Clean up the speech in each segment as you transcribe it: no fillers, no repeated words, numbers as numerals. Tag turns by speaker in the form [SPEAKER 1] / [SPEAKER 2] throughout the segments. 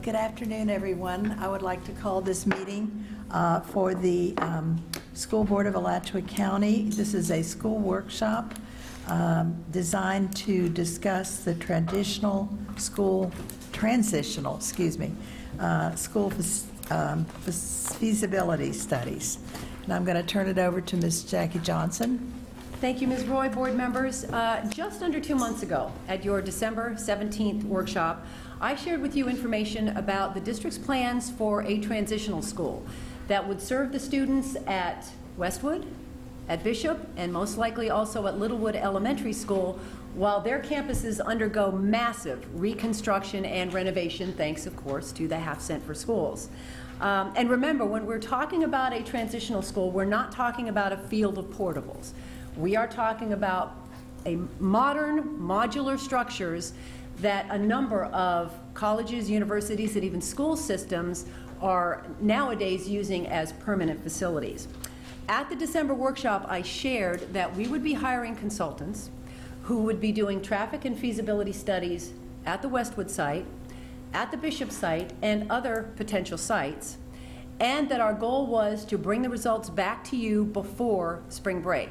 [SPEAKER 1] Good afternoon, everyone. I would like to call this meeting for the School Board of Alachua County. This is a school workshop designed to discuss the transitional, school feasibility studies. And I'm going to turn it over to Ms. Jackie Johnson.
[SPEAKER 2] Thank you, Ms. Roy, board members. Just under 2 months ago, at your December 17th workshop, I shared with you information about the district's plans for a transitional school that would serve the students at Westwood, at Bishop, and most likely also at Littlewood Elementary School, while their campuses undergo massive reconstruction and renovation, thanks, of course, to the half-cent for schools. And remember, when we're talking about a transitional school, we're not talking about a field of portables. We are talking about a modern, modular structures that a number of colleges, universities, and even school systems are nowadays using as permanent facilities. At the December workshop, I shared that we would be hiring consultants who would be doing traffic and feasibility studies at the Westwood site, at the Bishop site, and other potential sites, and that our goal was to bring the results back to you before spring break.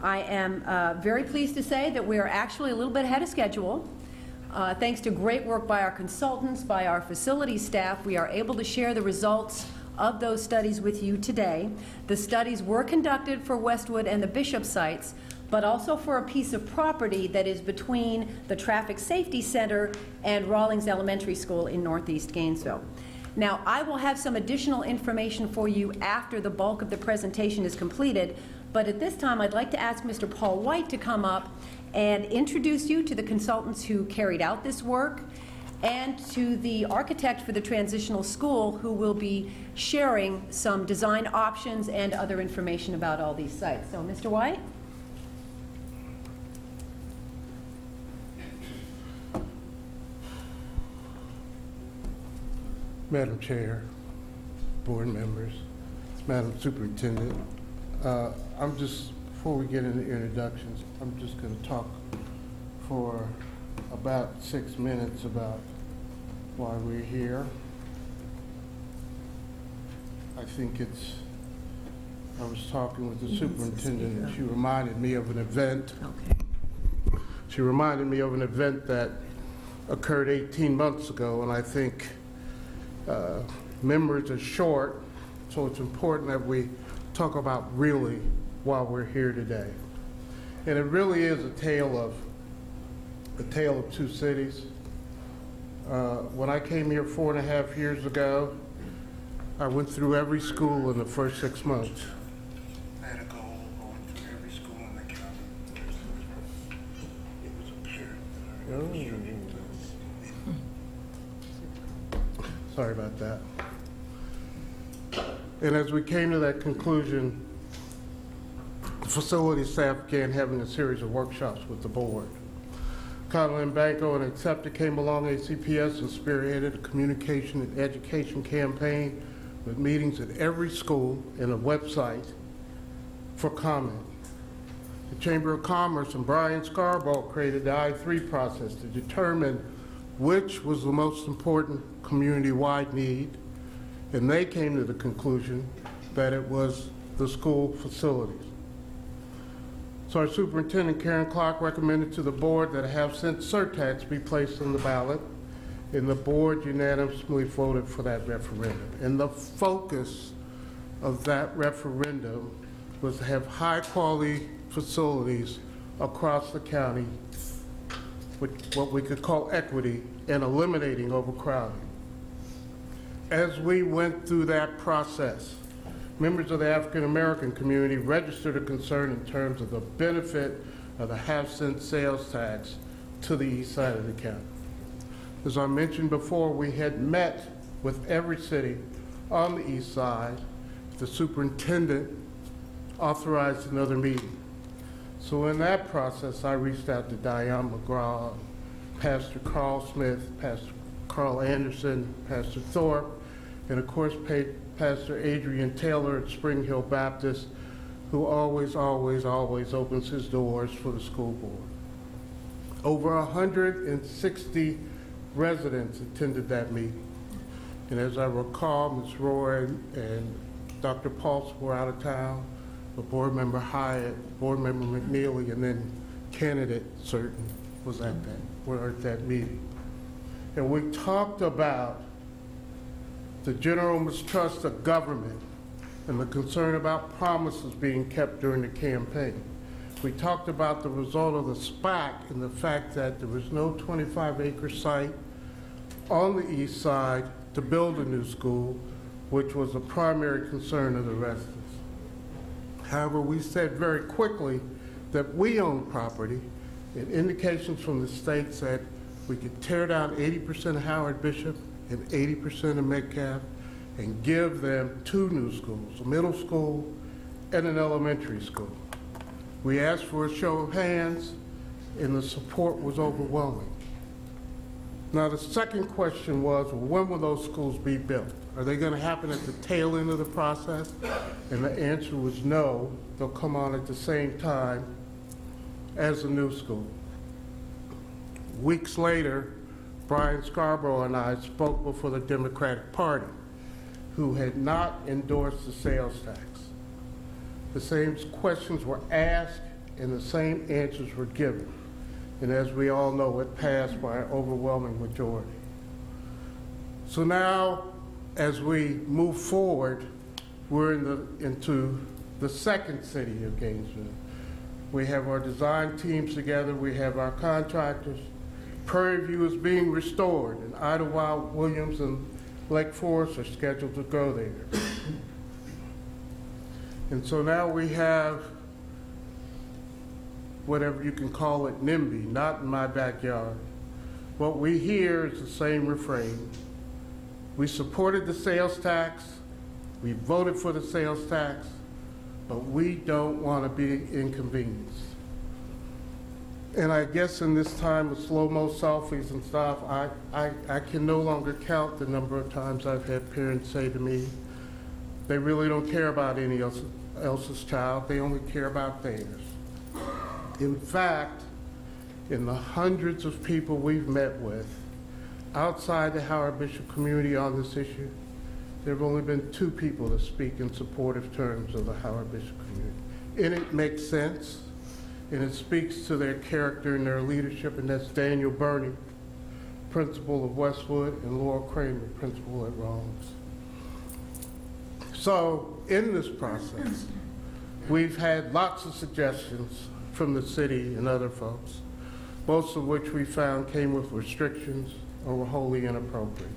[SPEAKER 2] I am very pleased to say that we are actually a little bit ahead of schedule. Thanks to great work by our consultants, by our facilities staff, we are able to share the results of those studies with you today. The studies were conducted for Westwood and the Bishop sites, but also for a piece of property that is between the Traffic Safety Center and Rawlings Elementary School in Northeast Gainesville. Now, I will have some additional information for you after the bulk of the presentation is completed, but at this time I'd like to ask Mr. Paul White to come up and introduce you to the consultants who carried out this work and to the architect for the transitional school who will be sharing some design options and other information about all these sites. So, Mr. White?
[SPEAKER 3] Madam Chair, board members, Madam Superintendent, before we get into introductions, I'm just going to talk for about 6 minutes about why we're here. I was talking with the superintendent, and she reminded me of an event.
[SPEAKER 1] Okay.
[SPEAKER 3] She reminded me of an event that occurred 18 months ago, and I think memories are short, so it's important that we talk about really why we're here today. And it really is a tale of two cities. When I came here 4.5 years ago, I went through every school in the first 6 months.
[SPEAKER 4] I had a goal of going through every school in the county. It was apparent that
[SPEAKER 3] Sorry about that. And as we came to that conclusion, the facility staff began having a series of workshops with the board. Conlon Banco and Accepta came along ACPS and spearheaded a communication and education campaign with meetings at every school and a website for comment. The Chamber of Commerce and Brian Scarborough created the I-3 process to determine which was the most important community-wide need, and they came to the conclusion that it was the school facilities. So our superintendent, Karen Clark, recommended to the board that a half-cent surtax be placed on the ballot, and the board unanimously voted for that referendum. And the focus of that referendum was to have high-quality facilities across the county with what we could call equity and eliminating overcrowding. As we went through that process, members of the African American community registered a concern in terms of the benefit of the half-cent sales tax to the east side of the county. As I mentioned before, we had met with every city on the east side. The superintendent authorized another meeting. So in that process, I reached out to Diane McGraw, Pastor Carl Smith, Pastor Carl Anderson, Pastor Thorpe, and of course Pastor Adrian Taylor at Spring Hill Baptist, who always opens his doors for the school board. Over 160 residents attended that meeting. And as I recall, Ms. Roy and Dr. Pulse were out of town, but Board Member Hyatt, Board Member McNeely, and then candidate Certain were at that meeting. And we talked about the general mistrust of government and the concern about promises being kept during the campaign. We talked about the result of the SPAC and the fact that there was no 25-acre site on the east side to build a new school, which was a primary concern of the residents. However, we said very quickly that we own property, and indications from the state said we could tear down 80% of Howard Bishop and 80% of Metcalf and give them two new schools, a middle school and an elementary school. We asked for a show of hands, and the support was overwhelming. Now, the second question was, well, when will those schools be built? Are they going to happen at the tail end of the process? And the answer was no, they'll come on at the same time as the new school. Weeks later, Brian Scarborough and I spoke before the Democratic Party, who had not endorsed the sales tax. The same questions were asked and the same answers were given. And as we all know, it passed by an overwhelming majority. So now, as we move forward, we're into the second city of Gainesville. We have our design teams together, we have our contractors. Prairie View is being restored, and Idlewild, Williams, and Lake Forest are scheduled to go there. And so now we have whatever you can call it, NIMBY, not in my backyard. What we hear is the same refrain. We supported the sales tax, we voted for the sales tax, but we don't want to be inconvenienced. And I guess in this time of slow-mo selfies and stuff, I can no longer count the number of times I've had parents say to me, they really don't care about any else's child, they only care about theirs. In fact, in the hundreds of people we've met with outside the Howard Bishop community on this issue, there have only been 2 people to speak in supportive terms of the Howard Bishop community. And it makes sense, and it speaks to their character and their leadership, and that's Daniel Burney, principal of Westwood, and Laura Kramer, principal at Rollins. So in this process, we've had lots of suggestions from the city and other folks, most of which we found came with restrictions or were wholly inappropriate.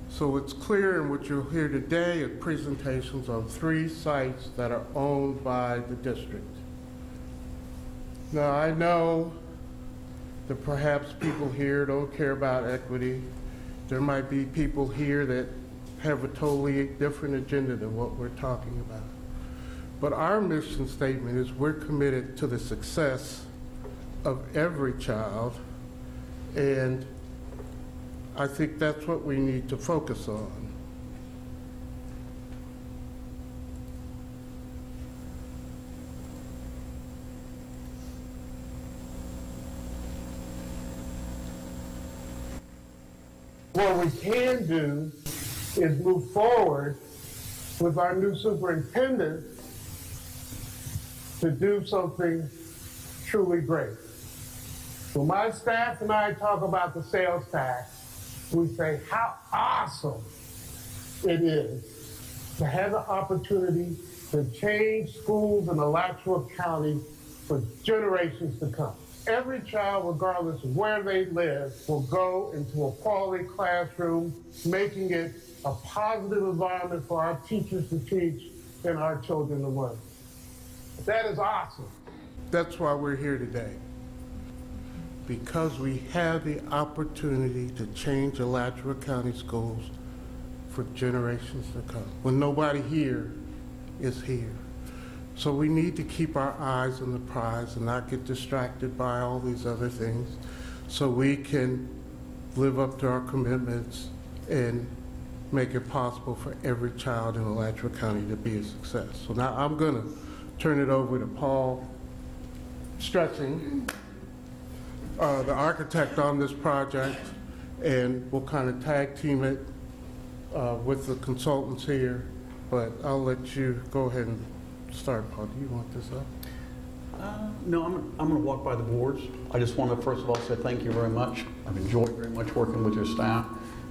[SPEAKER 3] So it's clear in what you'll hear today are presentations on 3 sites that are owned by the district. Now, I know that perhaps people here don't care about equity. There might be people here that have a totally different agenda than what we're talking about. But our mission statement is we're committed to the success of every child, and I think that's what we need to focus on. What we can do is move forward with our new superintendent to do something truly great. When my staff and I talk about the sales tax, we say how awesome it is to have the opportunity to change schools in Alachua County for generations to come. Every child, regardless of where they live, will go into a quality classroom, making it a positive environment for our teachers to teach and our children to learn. That is awesome. That's why we're here today. Because we have the opportunity to change Alachua County schools for generations to come, when nobody here is here. So we need to keep our eyes on the prize and not get distracted by all these other things so we can live up to our commitments and make it possible for every child in Alachua County to be a success. So now I'm going to turn it over to Paul Stretching, the architect on this project, and we'll kind of tag team it with the consultants here, but I'll let you go ahead and start, Paul. Do you want this up?
[SPEAKER 5] No, I'm going to walk by the boards. I just want to, first of all, say thank you very much. I've enjoyed very much working with your staff.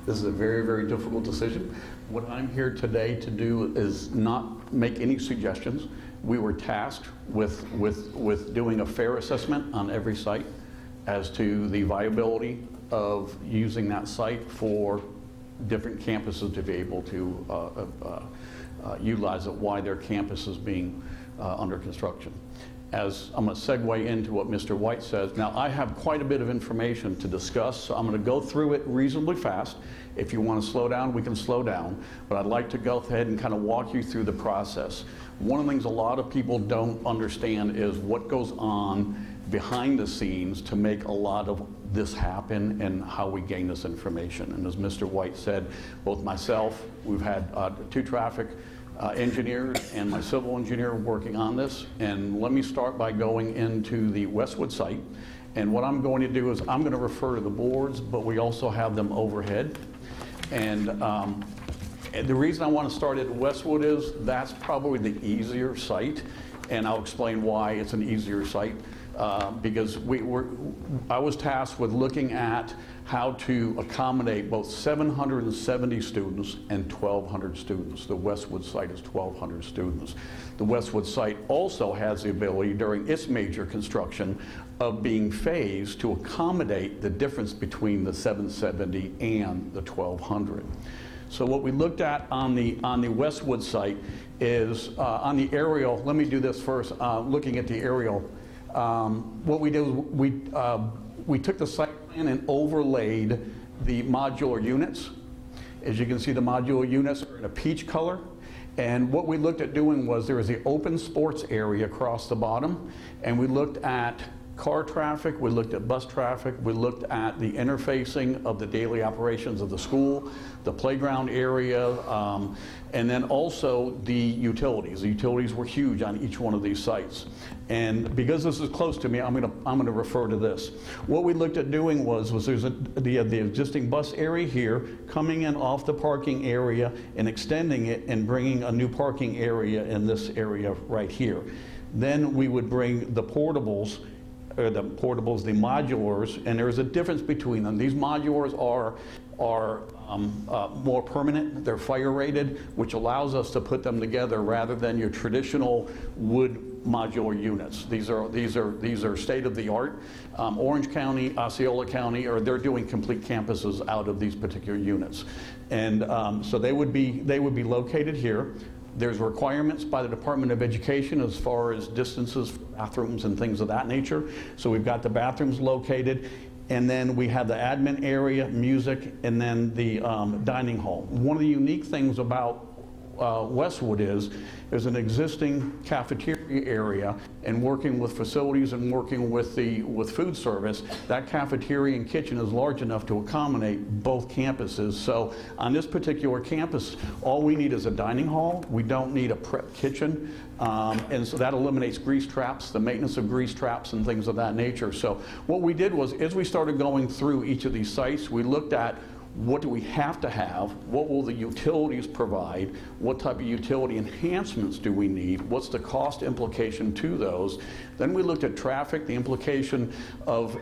[SPEAKER 5] This is a very, very difficult decision. What I'm here today to do is not make any suggestions. We were tasked with doing a fair assessment on every site as to the viability of using that site for different campuses to be able to utilize it while their campus is being under construction. As I'm going to segue into what Mr. White says, now I have quite a bit of information to discuss, so I'm going to go through it reasonably fast. If you want to slow down, we can slow down, but I'd like to go ahead and kind of walk you through the process. One of the things a lot of people don't understand is what goes on behind the scenes to make a lot of this happen and how we gain this information. And as Mr. White said, both myself, we've had 2 traffic engineers and my civil engineer working on this. And let me start by going into the Westwood site. And what I'm going to do is I'm going to refer to the boards, but we also have them overhead. And the reason I want to start at Westwood is that's probably the easier site. And I'll explain why it's an easier site. Because I was tasked with looking at how to accommodate both 770 students and 1,200 students. The Westwood site is 1,200 students. The Westwood site also has the ability during its major construction of being phased to accommodate the difference between the 770 and the 1,200. So what we looked at on the Westwood site is on the aerial. Let me do this first. Looking at the aerial. What we did was we took the site plan and overlaid the modular units. As you can see, the modular units are in a peach color. And what we looked at doing was there was the open sports area across the bottom, and we looked at car traffic, we looked at bus traffic, we looked at the interfacing of the daily operations of the school, the playground area, and then also the utilities. The utilities were huge on each one of these sites. And because this is close to me, I'm gonna refer to this. What we looked at doing was there's the existing bus area here, coming in off the parking area and extending it and bringing a new parking area in this area right here. Then we would bring the portables, the modulars, and there's a difference between them. These modulars are more permanent. They're fire rated, which allows us to put them together rather than your traditional wood modular units. These are state of the art. Orange County, Osceola County, they're doing complete campuses out of these particular units, and so they would be located here. There's requirements by the Department of Education as far as distances for bathrooms and things of that nature. So we've got the bathrooms located, and then we have the admin area, music, and then the dining hall. One of the unique things about Westwood is there's an existing cafeteria area, and working with facilities and working with food service, that cafeteria and kitchen is large enough to accommodate both campuses. So on this particular campus, all we need is a dining hall. We don't need a prep kitchen. And so that eliminates grease traps, the maintenance of grease traps and things of that nature. So what we did was, as we started going through each of these sites, we looked at what do we have to have, what will the utilities provide, what type of utility enhancements do we need, what's the cost implication to those. Then we looked at traffic, the implication of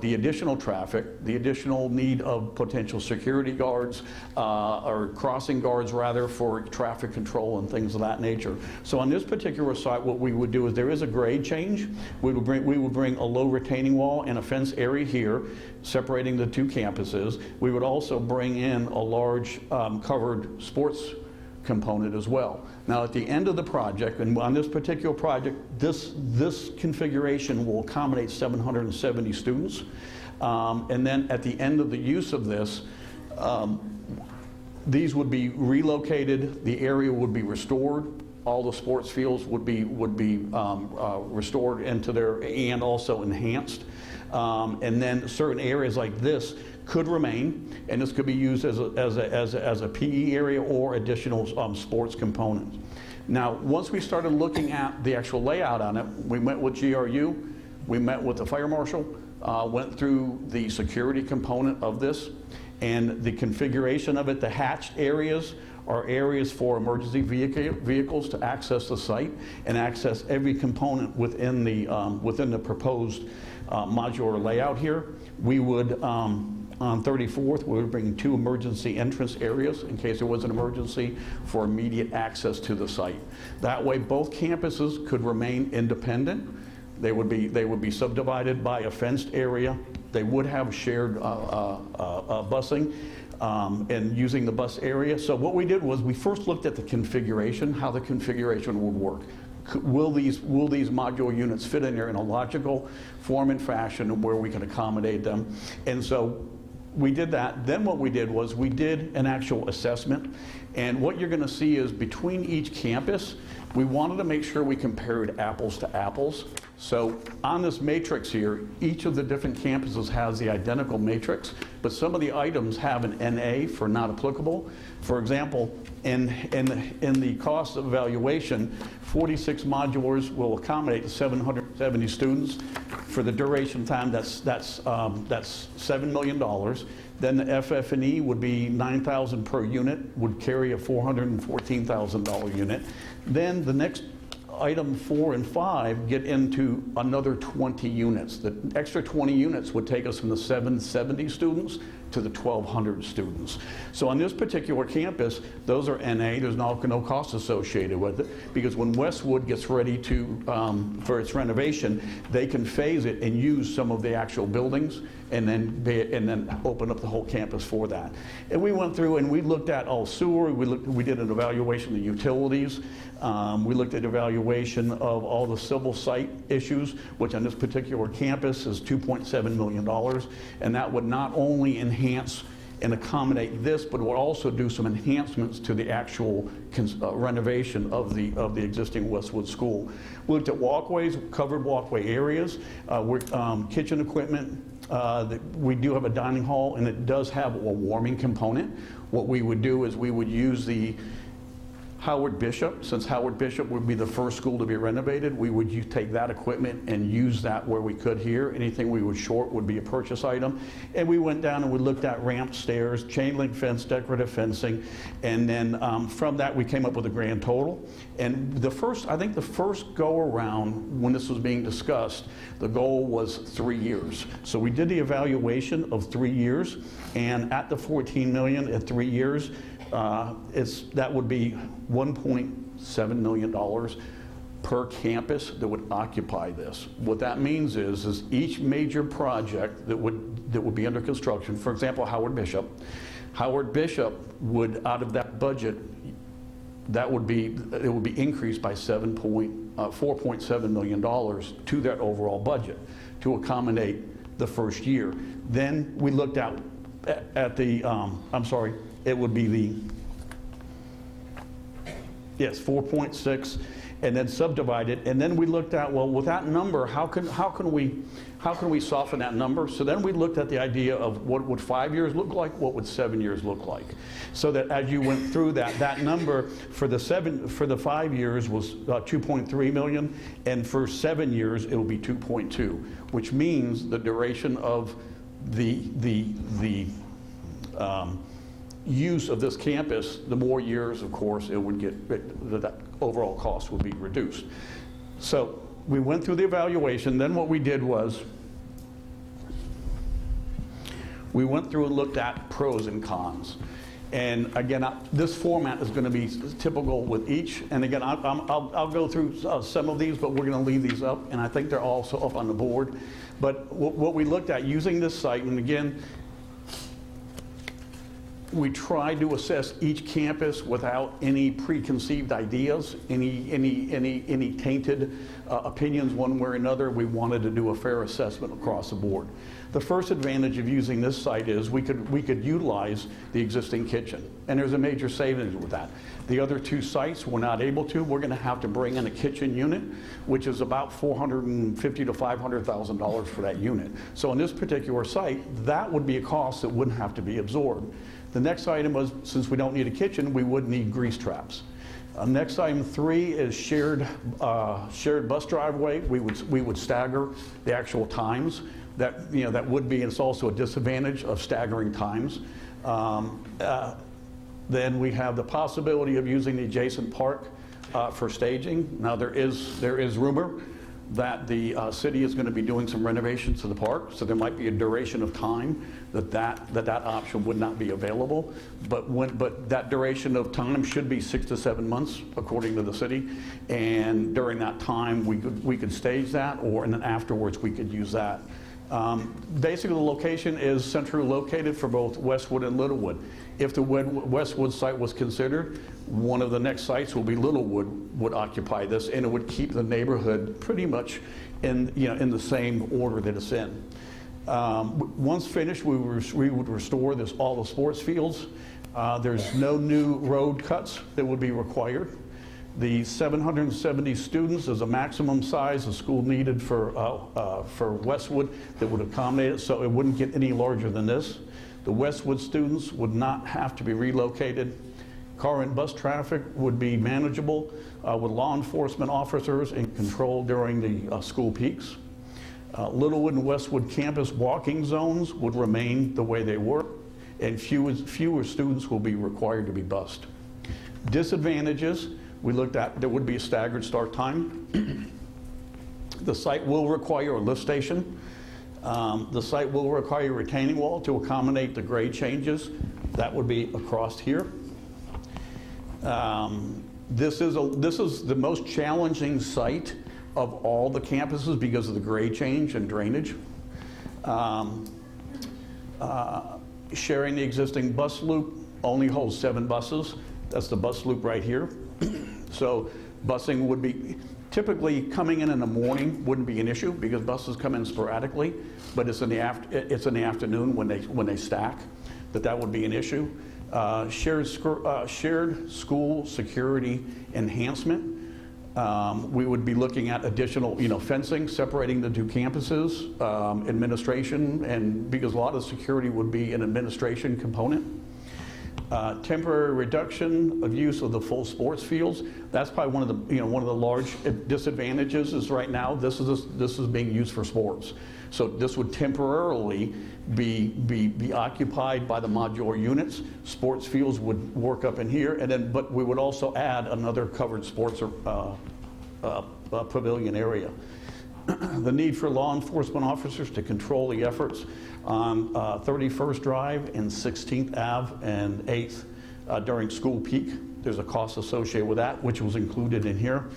[SPEAKER 5] the additional traffic, the additional need of potential security guards, or crossing guards rather, for traffic control and things of that nature. So on this particular site, what we would do is there is a grade change. We would bring a low retaining wall and a fence area here, separating the 2 campuses. We would also bring in a large covered sports component as well. Now at the end of the project, and on this particular project, this configuration will accommodate 770 students. And then at the end of the use of this, these would be relocated, the area would be restored, all the sports fields would be restored into and also enhanced. And then certain areas like this could remain, and this could be used as a PE area or additional sports components. Now, once we started looking at the actual layout on it, we met with GRU, we met with the fire marshal, went through the security component of this, And the configuration of it, the hatched areas are areas for emergency vehicles to access the site and access every component within the proposed modular layout here. We would, on 34th, we would bring 2 emergency entrance areas in case there was an emergency for immediate access to the site. That way, both campuses could remain independent. They would be subdivided by a fenced area. They would have shared busing and using the bus area. So what we did was we first looked at the configuration, how the configuration would work. Will these modular units fit in there in a logical form and fashion where we can accommodate them? And so we did that. Then what we did was we did an actual assessment. And what you're going to see is between each campus, we wanted to make sure we compared apples to apples. So on this matrix here, each of the different campuses has the identical matrix, but some of the items have an NA for not applicable. For example, in the cost of evaluation, 46 modulars will accommodate 770 students. For the duration time, that's $7 million. Then the FF&E would be $9,000 per unit, would carry a $414,000 unit. Then the next item 4 and 5 get into another 20 units. The extra 20 units would take us from the 770 students to the 1,200 students. So on this particular campus, those are NA. There's no cost associated with it, because when Westwood gets ready to for its renovation, they can phase it and use some of the actual buildings and then open up the whole campus for that. And we went through and we looked at all sewer. We did an evaluation of the utilities. We looked at evaluation of all the civil site issues, which on this particular campus is $2.7 million. And that would not only enhance and accommodate this, but would also do some enhancements to the actual renovation of the existing Westwood School. We looked at walkways, covered walkway areas, kitchen equipment. We do have a dining hall, and it does have a warming component. What we would do is we would use the Howard Bishop, since Howard Bishop would be the first school to be renovated, we would take that equipment and use that where we could here. Anything we would short would be a purchase item. And we went down and we looked at ramp, stairs, chain link fence, decorative fencing, and then from that we came up with a grand total. And I think the first go around when this was being discussed, the goal was 3 years. So we did the evaluation of 3 years, and at the $14 million at 3 years, that would be $1.7 million per campus that would occupy this. What that means is each major project that would be under construction, for example, Howard Bishop would, out of that budget, it would be increased by $4.7 million to that overall budget to accommodate the first year. Then we looked at it would be the, yes, 4.6, and then subdivide it. And then we looked at, well, with that number, how can we soften that number? So then we looked at the idea of what would 5 years look like, what would 7 years look like, so that as you went through that number for the 5 years was 2.3 million, and for 7 years it will be 2.2, which means the duration of the use of this campus, the more years, of course, it would get, that overall cost would be reduced. So we went through the evaluation. Then what we did was we went through and looked at pros and cons. And again, this format is going to be typical with each. And again, I'll go through some of these, but we're going to leave these up. And I think they're also up on the board. But what we looked at using this site, and again, we tried to assess each campus without any preconceived ideas, any tainted opinions one way or another. We wanted to do a fair assessment across the board. The first advantage of using this site is we could utilize the existing kitchen, and there's a major savings with that. The other two sites we're not able to. We're going to have to bring in a kitchen unit, which is about $450,000 to $500,000 for that unit. So on this particular site, that would be a cost that wouldn't have to be absorbed. The next item was, since we don't need a kitchen, we would need grease traps. Next item 3 is shared bus driveway. We would stagger the actual times. That would be, and it's also a disadvantage of staggering times. Then we have the possibility of using the adjacent park for staging. Now, there is rumor that the city is going to be doing some renovations to the park, so there might be a duration of time that option would not be available. But that duration of time should be 6 to 7 months, according to the city. And during that time, we could stage that, and then afterwards we could use that. Basically, the location is centrally located for both Westwood and Littlewood. If the Westwood site was considered, one of the next sites will be Littlewood would occupy this, and it would keep the neighborhood pretty much in the same order that it's in. Once finished, we would restore all the sports fields. There's no new road cuts that would be required. The 770 students is a maximum size the school needed for Westwood that would accommodate it, so it wouldn't get any larger than this. The Westwood students would not have to be relocated. Car and bus traffic would be manageable with law enforcement officers in control during the school peaks. Littlewood and Westwood campus walking zones would remain the way they were, and fewer students will be required to be bused. Disadvantages, we looked at, there would be a staggered start time. The site will require a lift station. The site will require a retaining wall to accommodate the grade changes. That would be across here. This is the most challenging site of all the campuses because of the grade change and drainage. Sharing the existing bus loop only holds 7 buses. That's the bus loop right here. So busing would be, typically coming in the morning wouldn't be an issue because buses come in sporadically, but it's in the afternoon when they stack that would be an issue. Shared school security enhancement. We would be looking at additional, fencing, separating the 2 campuses, administration, and because a lot of security would be an administration component. Temporary reduction of use of the full sports fields. That's probably one of the large disadvantages is right now this is being used for sports. So this would temporarily be occupied by the modular units. Sports fields would work up in here, but we would also add another covered sports pavilion area. The need for law enforcement officers to control the efforts on 31st Drive and 16th Ave and 8th during school peak. There's a cost associated with that, which was included in here.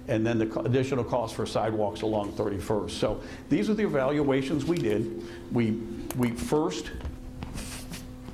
[SPEAKER 5] And then the additional cost for sidewalks along 31st. So these are the evaluations we did. We first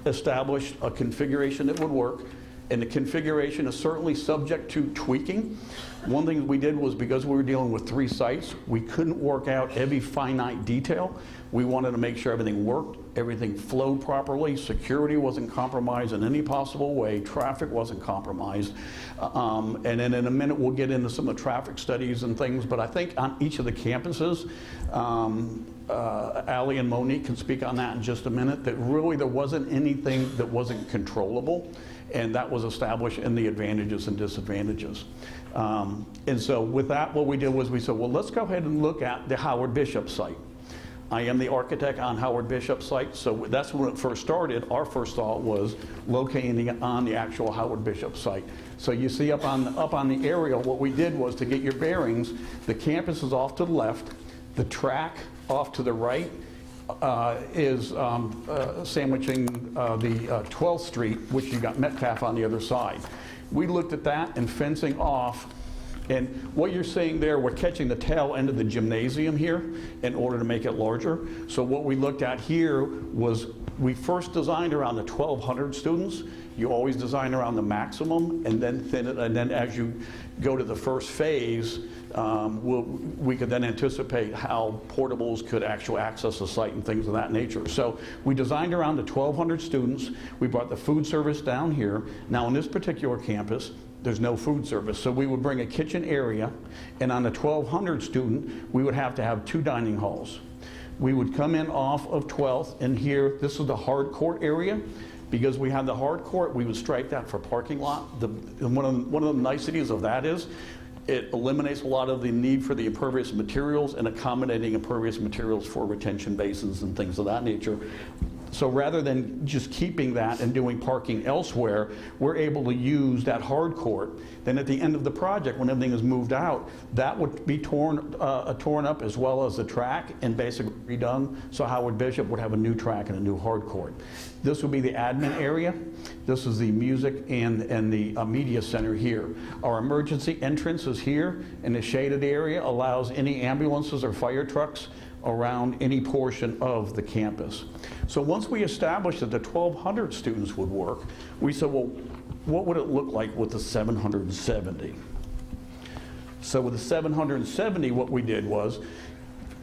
[SPEAKER 5] established a configuration that would work, and the configuration is certainly subject to tweaking. One thing we did was, because we were dealing with 3 sites, we couldn't work out every finite detail. We wanted to make sure everything worked, everything flowed properly, security wasn't compromised in any possible way, traffic wasn't compromised. And then in a minute we'll get into some of the traffic studies and things, but I think on each of the campuses, Allie and Monique can speak on that in just a minute, that really there wasn't anything that wasn't controllable, and that was established in the advantages and disadvantages. And so with that, what we did was we said, well, let's go ahead and look at the Howard Bishop site. I am the architect on Howard Bishop site, so that's when it first started. Our first thought was locating it on the actual Howard Bishop site. So you see up on the aerial, what we did was, to get your bearings, the campus is off to the left, the track off to the right is sandwiching the 12th Street, which you got Metcalf on the other side. We looked at that and fencing off. And what you're seeing there, we're catching the tail end of the gymnasium here in order to make it larger. So what we looked at here was, we first designed around the 1,200 students. You always design around the maximum and then thin it. And then as you go to the first phase, we could then anticipate how portables could actually access the site and things of that nature. So we designed around the 1,200 students. We brought the food service down here. Now on this particular campus, there's no food service, so we would bring a kitchen area, and on the 1,200 student, we would have to have 2 dining halls. We would come in off of 12th, and here, this is the hard court area. Because we had the hard court, we would stripe that for parking lot. One of the niceties of that is, it eliminates a lot of the need for the impervious materials and accommodating impervious materials for retention basins and things of that nature. So rather than just keeping that and doing parking elsewhere, we're able to use that hard court. Then at the end of the project, when everything is moved out, that would be torn up, as well as the track, and basically redone. So Howard Bishop would have a new track and a new hard court. This would be the admin area. This is the music and the media center here. Our emergency entrance is here, and the shaded area allows any ambulances or fire trucks around any portion of the campus. So once we established that the 1,200 students would work, we said, well, what would it look like with the 770? So with the 770, what we did was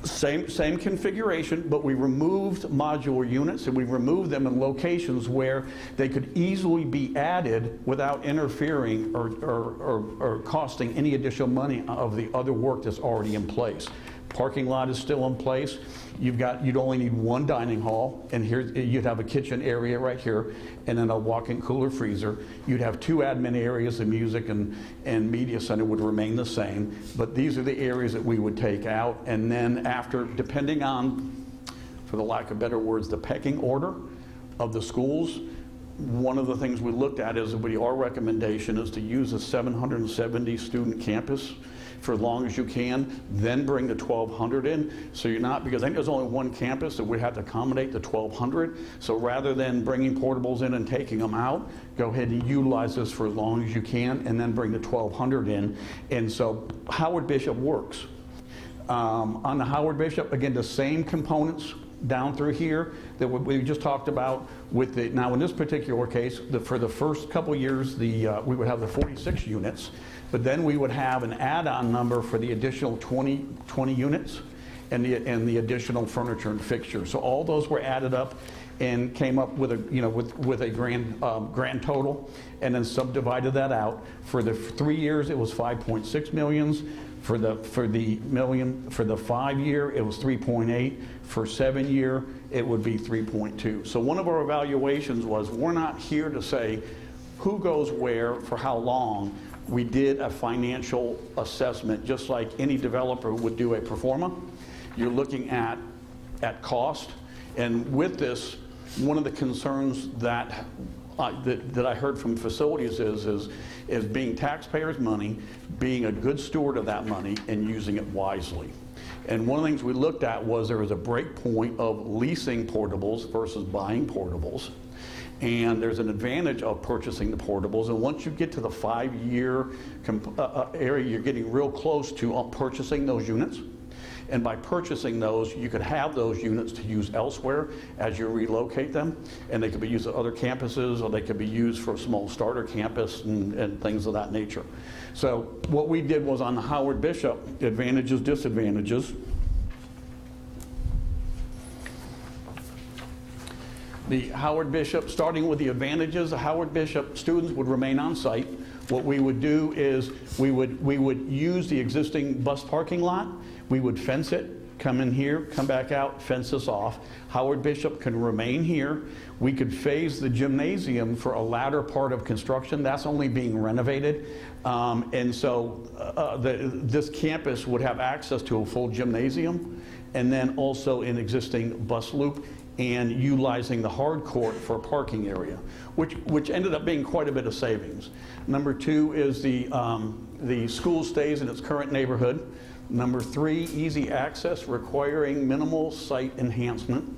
[SPEAKER 5] same configuration, but we removed modular units, and we removed them in locations where they could easily be added without interfering or costing any additional money of the other work that's already in place. Parking lot is still in place. You'd only need one dining hall, and here you'd have a kitchen area right here, and then a walk-in cooler freezer. You'd have two admin areas. The music and media center would remain the same, but these are the areas that we would take out. And then after, depending on, for the lack of better words, the pecking order of the schools, one of the things we looked at is our recommendation is to use a 770 student campus for as long as you can, then bring the 1,200 in. So you're not, because I think there's only one campus that would have to accommodate the 1,200. So rather than bringing portables in and taking them out, go ahead and utilize this for as long as you can, and then bring the 1,200 in. And so Howard Bishop works. On the Howard Bishop, again, the same components down through here that we just talked about with the, now in this particular case, for the first couple years, we would have the 46 units, but then we would have an add-on number for the additional 20 units and the additional furniture and fixtures. So all those were added up and came up with a grand total, and then subdivided that out. For the 3 years, it was 5.6 millions. For the 5 year, it was 3.8. For 7 year, it would be 3.2. So one of our evaluations was, we're not here to say who goes where for how long. We did a financial assessment, just like any developer would do a pro forma. You're looking at cost, and with this, one of the concerns that I heard from facilities is being taxpayers' money, being a good steward of that money, and using it wisely. And one of the things we looked at was there was a break point of leasing portables versus buying portables. And there's an advantage of purchasing the portables. And once you get to the 5-year area, you're getting real close to purchasing those units. And by purchasing those, you could have those units to use elsewhere as you relocate them. And they could be used at other campuses, or they could be used for a small starter campus and things of that nature. So what we did was, on the Howard Bishop, advantages, disadvantages. The Howard Bishop, starting with the advantages, the Howard Bishop students would remain on site. What we would do is we would use the existing bus parking lot. We would fence it, come in here, come back out, fence this off. Howard Bishop can remain here. We could phase the gymnasium for a latter part of construction. That's only being renovated. And so this campus would have access to a full gymnasium, and then also an existing bus loop, and utilizing the hard court for a parking area, which ended up being quite a bit of savings. Number 2 is the school stays in its current neighborhood. Number 3, easy access requiring minimal site enhancement.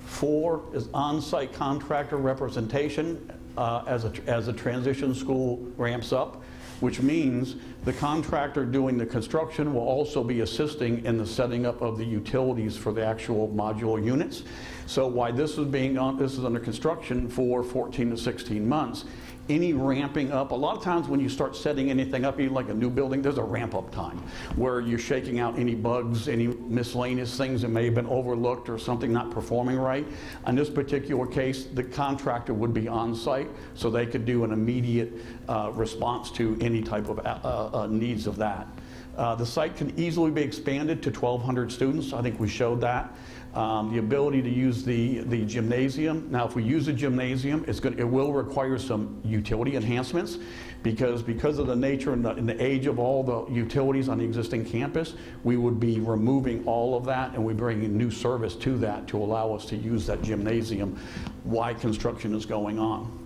[SPEAKER 5] 4 is on-site contractor representation as a transition school ramps up, which means the contractor doing the construction will also be assisting in the setting up of the utilities for the actual modular units. So while this is under construction for 14 to 16 months, any ramping up, a lot of times when you start setting anything up, even like a new building, there's a ramp up time where you're shaking out any bugs, any miscellaneous things that may have been overlooked or something not performing right. In this particular case, the contractor would be on site, so they could do an immediate response to any type of needs of that. The site can easily be expanded to 1,200 students. I think we showed that. The ability to use the gymnasium. Now, if we use a gymnasium, it will require some utility enhancements because of the nature and the age of all the utilities on the existing campus, we would be removing all of that and we bring in new service to that to allow us to use that gymnasium while construction is going on.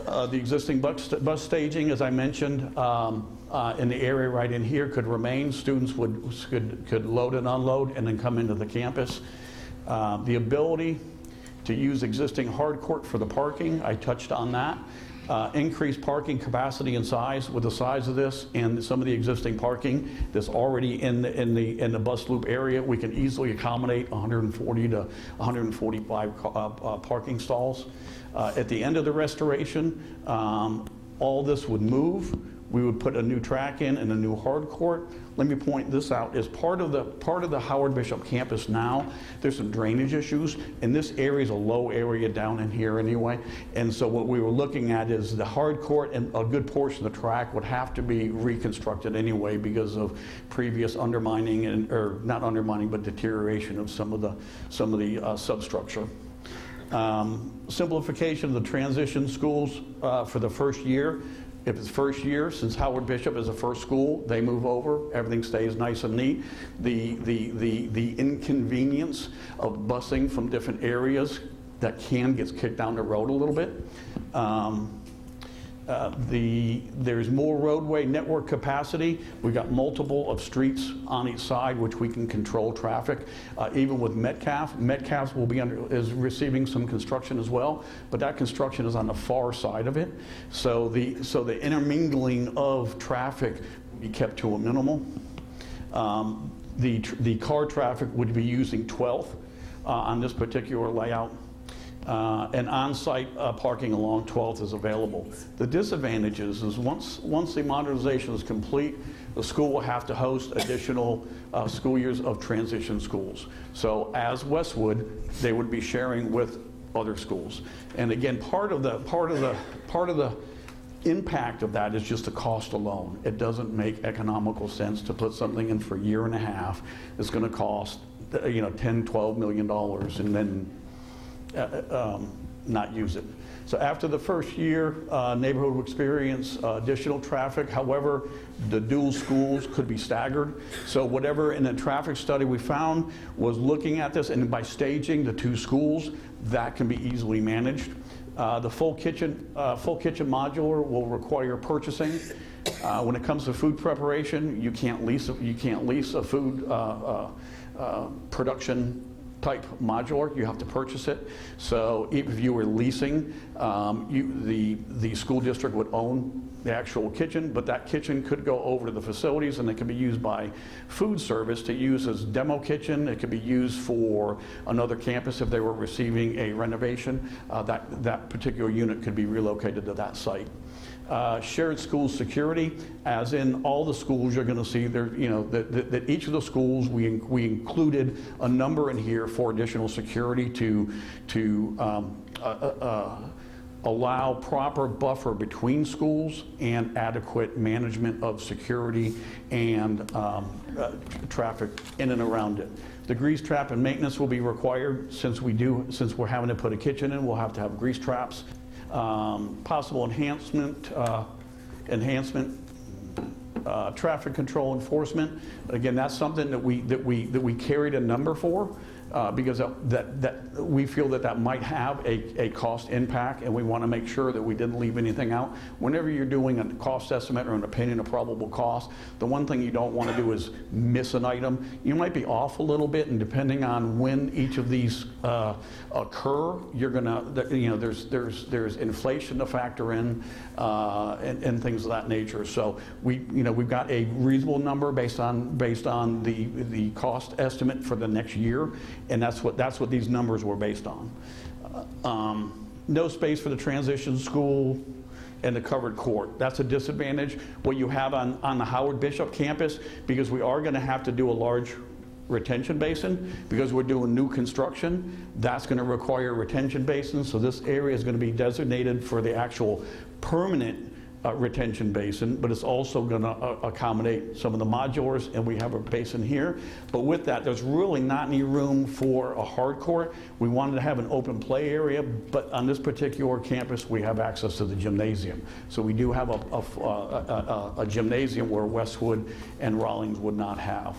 [SPEAKER 5] The existing bus staging, as I mentioned, in the area right in here could remain. Students could load and unload and then come into the campus. The ability to use existing hard court for the parking, I touched on that. Increased parking capacity and size with the size of this and some of the existing parking that's already in the bus loop area. We can easily accommodate 140 to 145 parking stalls. At the end of the restoration, all this would move. We would put a new track in and a new hard court. Let me point this out. As part of the Howard Bishop campus now, there's some drainage issues, and this area is a low area down in here anyway. And so what we were looking at is the hard court and a good portion of the track would have to be reconstructed anyway because of previous undermining or not undermining, but deterioration of some of the substructure. Simplification of the transition schools for the first year. If it's first year, since Howard Bishop is a first school, they move over, everything stays nice and neat. The inconvenience of busing from different areas that gets kicked down the road a little bit. There's more roadway network capacity. We've got multiple of streets on each side which we can control traffic. Even with Metcalf, Metcalf is receiving some construction as well, but that construction is on the far side of it. So the intermingling of traffic would be kept to a minimal. The car traffic would be using 12th on this particular layout. And on-site parking along 12th is available. The disadvantages is once the modernization is complete, the school will have to host additional school years of transition schools. So as Westwood, they would be sharing with other schools. And again, part of the impact of that is just the cost alone. It doesn't make economical sense to put something in for a year and a half that's going to cost $10-12 million and then not use it. So after the first year, neighborhood will experience additional traffic. However, the dual schools could be staggered. So whatever in the traffic study we found was looking at this, and by staging the two schools, that can be easily managed. The full kitchen modular will require purchasing. When it comes to food preparation, you can't lease a food production type modular. You have to purchase it. So if you were leasing, the school district would own the actual kitchen, but that kitchen could go over to the facilities and it could be used by food service to use as demo kitchen. It could be used for another campus if they were receiving a renovation. That particular unit could be relocated to that site. Shared school security, as in all the schools you're going to see there, that each of the schools we included a number in here for additional security to allow proper buffer between schools and adequate management of security and traffic in and around it. The grease trap and maintenance will be required since we're having to put a kitchen in. We'll have to have grease traps. Possible enhancement, traffic control enforcement. Again, that's something that we carried a number for because that we feel that might have a cost impact, and we want to make sure that we didn't leave anything out. Whenever you're doing a cost estimate or an opinion of probable cost, the one thing you don't want to do is miss an item. You might be off a little bit, and depending on when each of these occur, you're gonna, there's inflation to factor in and things of that nature. So we've got a reasonable number based on the cost estimate for the next year, and that's what these numbers were based on. No space for the transition school and the covered court. That's a disadvantage. What you have on the Howard Bishop campus, because we are going to have to do a large retention basin, because we're doing new construction, that's going to require a retention basin. So this area is going to be designated for the actual permanent retention basin, but it's also going to accommodate some of the modulars, and we have a basin here. But with that, there's really not any room for a hard court. We wanted to have an open play area, but on this particular campus, we have access to the gymnasium. So we do have a gymnasium where Westwood and Rawlings would not have.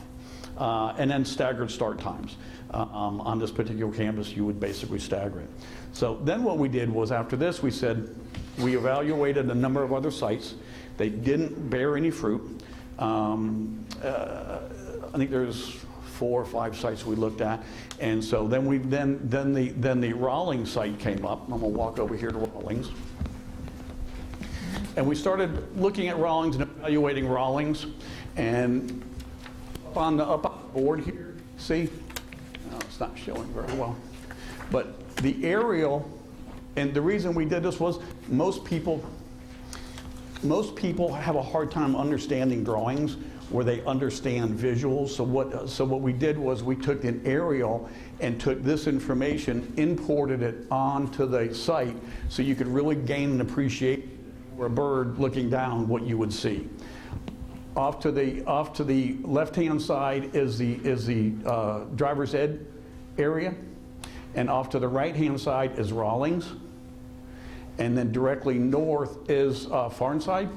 [SPEAKER 5] And then staggered start times. On this particular campus, you would basically stagger it. So then what we did was, after this, we said, we evaluated a number of other sites. They didn't bear any fruit. I think there's 4 or 5 sites we looked at. And so then the Rawlings site came up. I'm gonna walk over here to Rawlings. And we started looking at Rawlings and evaluating Rawlings. And up on the board here, see? No, it's not showing very well. But the aerial, and the reason we did this was most people have a hard time understanding drawings where they understand visuals. So what we did was we took an aerial and took this information, imported it onto the site so you could really gain an appreciation for a bird looking down what you would see. Off to the left-hand side is the driver's ed area, and off to the right-hand side is Rawlings, and then directly north is Farnside.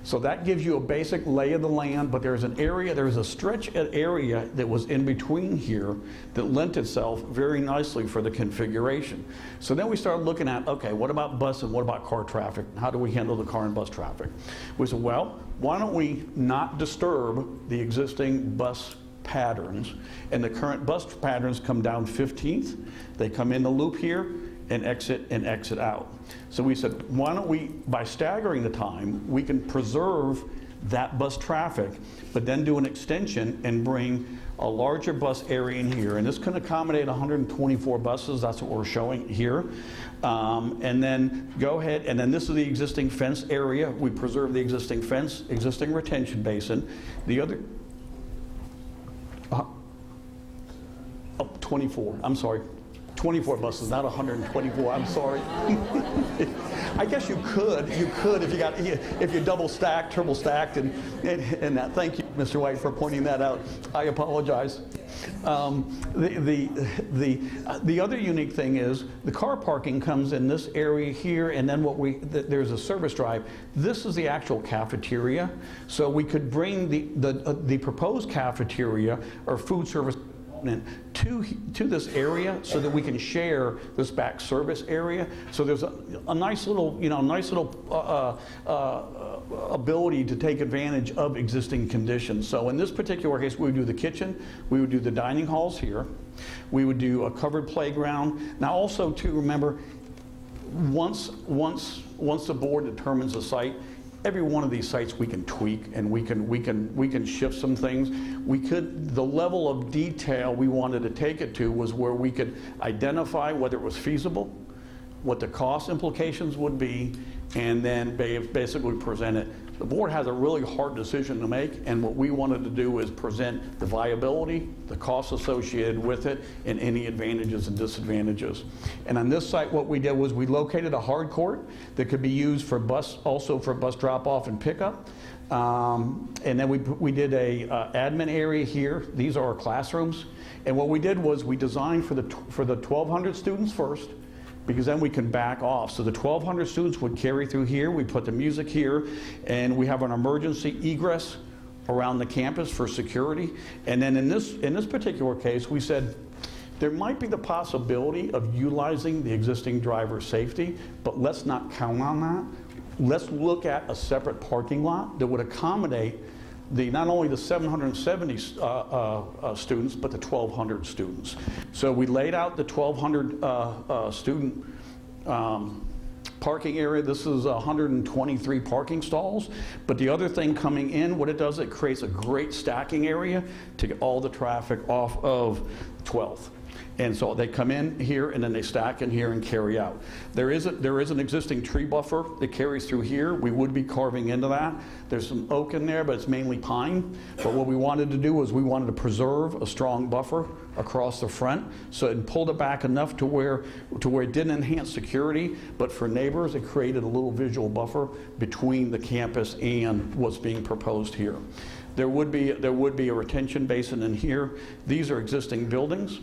[SPEAKER 5] So that gives you a basic lay of the land, but there's a stretch area that was in between here that lent itself very nicely for the configuration. So then we started looking at, okay, what about bus and what about car traffic? How do we handle the car and bus traffic? We said, well, why don't we not disturb the existing bus patterns? And the current bus patterns come down 15th, they come in the loop here, and exit out. So we said, why don't we, by staggering the time, we can preserve that bus traffic, but then do an extension and bring a larger bus area in here. And this can accommodate 124 buses, that's what we're showing here. And then go ahead, and then this is the existing fence area. We preserve the existing fence, existing retention basin. The other, 24, I'm sorry. 24 buses, not 124, I'm sorry. I guess you could if you double stacked, triple stacked, and that. Thank you, Mr. White, for pointing that out. I apologize. The other unique thing is the car parking comes in this area here, and then there's a service drive. This is the actual cafeteria, so we could bring the proposed cafeteria or food service to this area so that we can share this back service area. So there's a nice little, ability to take advantage of existing conditions. So in this particular case, we would do the kitchen, we would do the dining halls here, we would do a covered playground. Now also to remember, once the board determines a site, every one of these sites we can tweak and we can shift some things. The level of detail we wanted to take it to was where we could identify whether it was feasible, what the cost implications would be, and then basically present it. The board has a really hard decision to make, and what we wanted to do is present the viability, the costs associated with it, and any advantages and disadvantages. And on this site, what we did was we located a hard court that could be used for also for bus drop-off and pickup. And then we did a admin area here. These are our classrooms. And what we did was we designed for the 1,200 students first, because then we can back off. So the 1,200 students would carry through here. We put the music here, and we have an emergency egress around the campus for security. And then in this particular case, we said there might be the possibility of utilizing the existing driver safety, but let's not count on that. Let's look at a separate parking lot that would accommodate not only the 770 students, but the 1,200 students. So we laid out the 1,200 student parking area. This is 123 parking stalls. But the other thing coming in, what it does, it creates a great stacking area to get all the traffic off of 12th. And so they come in here and then they stack in here and carry out. There is an existing tree buffer that carries through here. We would be carving into that. There's some oak in there, but it's mainly pine. But what we wanted to do was we wanted to preserve a strong buffer across the front, so it pulled it back enough to where it didn't enhance security, but for neighbors, it created a little visual buffer between the campus and what's being proposed here. There would be a retention basin in here. These are existing buildings.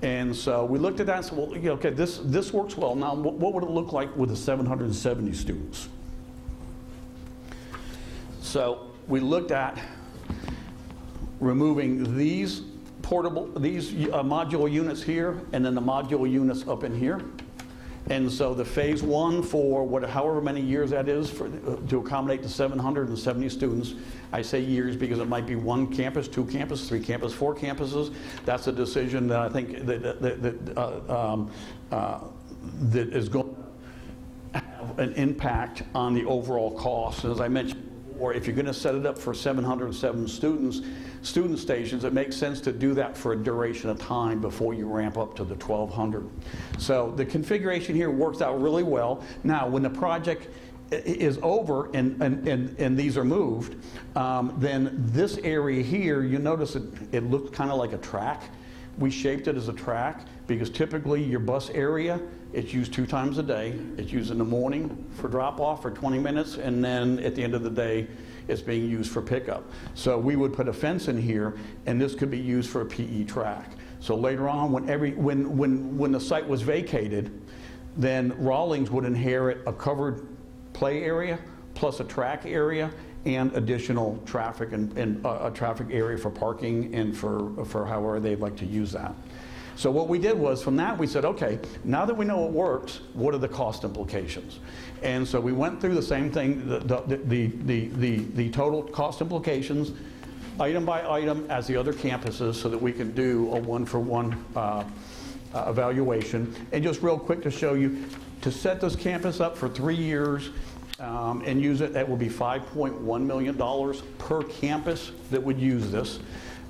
[SPEAKER 5] And so we looked at that and said, well, okay, this works well. Now, what would it look like with the 770 students? So we looked at removing these modular units here, and then the modular units up in here. And so the phase one for however many years that is to accommodate the 770 students, I say years because it might be one campus, two campuses, three campuses, four campuses. That's a decision that I think that is going to have an impact on the overall cost. And as I mentioned before, if you're going to set it up for 707 student stations, it makes sense to do that for a duration of time before you ramp up to the 1,200. So the configuration here works out really well. Now, when the project is over and these are moved, then this area here, you notice it looks kind of like a track. We shaped it as a track because typically your bus area, it's used 2 times a day. It's used in the morning for drop-off for 20 minutes, and then at the end of the day, it's being used for pickup. So we would put a fence in here, and this could be used for a PE track. So later on, when the site was vacated, then Rawlings would inherit a covered play area plus a track area and additional traffic and a traffic area for parking and for however they'd like to use that. So what we did was, from that we said, okay, now that we know it works, what are the cost implications? And so we went through the same thing, the total cost implications, item by item as the other campuses, so that we can do a one-for-one evaluation. And just real quick to show you, to set this campus up for 3 years and use it, that will be $5.1 million per campus that would use this.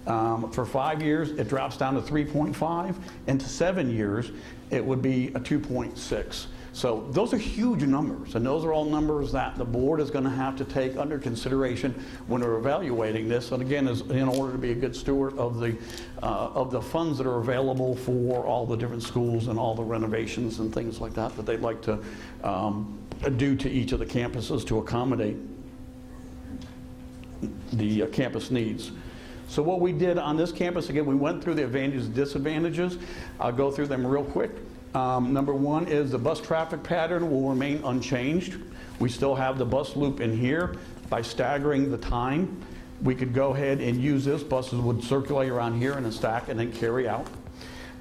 [SPEAKER 5] For 5 years, it drops down to 3.5, and to 7 years, it would be a 2.6. So those are huge numbers, and those are all numbers that the board is going to have to take under consideration when they're evaluating this. And again, in order to be a good steward of the funds that are available for all the different schools and all the renovations and things like that that they'd like to do to each of the campuses to accommodate the campus needs. So what we did on this campus, again, we went through the advantages and disadvantages. I'll go through them real quick. Number one is the bus traffic pattern will remain unchanged. We still have the bus loop in here. By staggering the time, we could go ahead and use this. Buses would circulate around here and then stack and then carry out.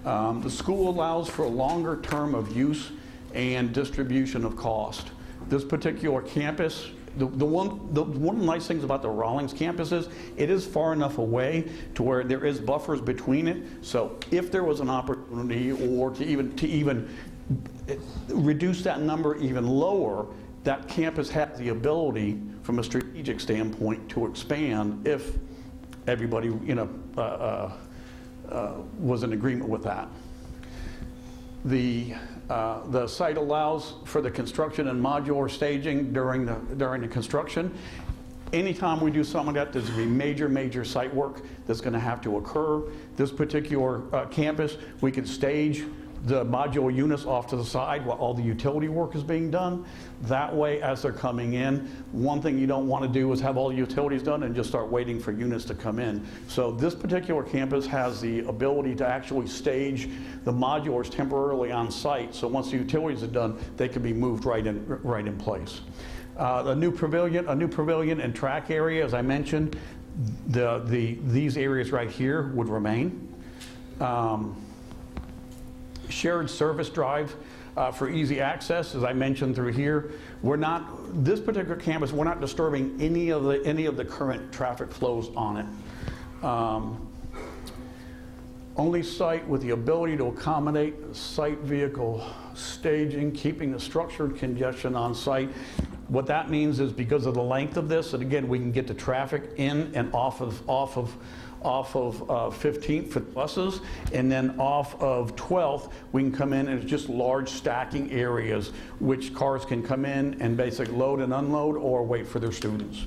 [SPEAKER 5] The school allows for a longer term of use and distribution of cost. This particular campus, one of the nice things about the Rawlings campus is it is far enough away to where there is buffers between it. So if there was an opportunity or to even reduce that number even lower, that campus has the ability from a strategic standpoint to expand if everybody was in agreement with that. The site allows for the construction and modular staging during the construction. Anytime we do something like that, there's going to be major site work that's going to have to occur. This particular campus, we can stage the modular units off to the side while all the utility work is being done. That way, as they're coming in, one thing you don't want to do is have all the utilities done and just start waiting for units to come in. So this particular campus has the ability to actually stage the modulars temporarily on site. So once the utilities are done, they can be moved right in place. A new pavilion and track area, as I mentioned, these areas right here would remain. Shared service drive for easy access, as I mentioned through here. This particular campus, we're not disturbing any of the current traffic flows on it. Only site with the ability to accommodate site vehicle staging, keeping the structured congestion on site. What that means is because of the length of this, and again, we can get the traffic in and off of off of 15th for buses, and then off of 12th, we can come in and it's just large stacking areas which cars can come in and basically load and unload or wait for their students.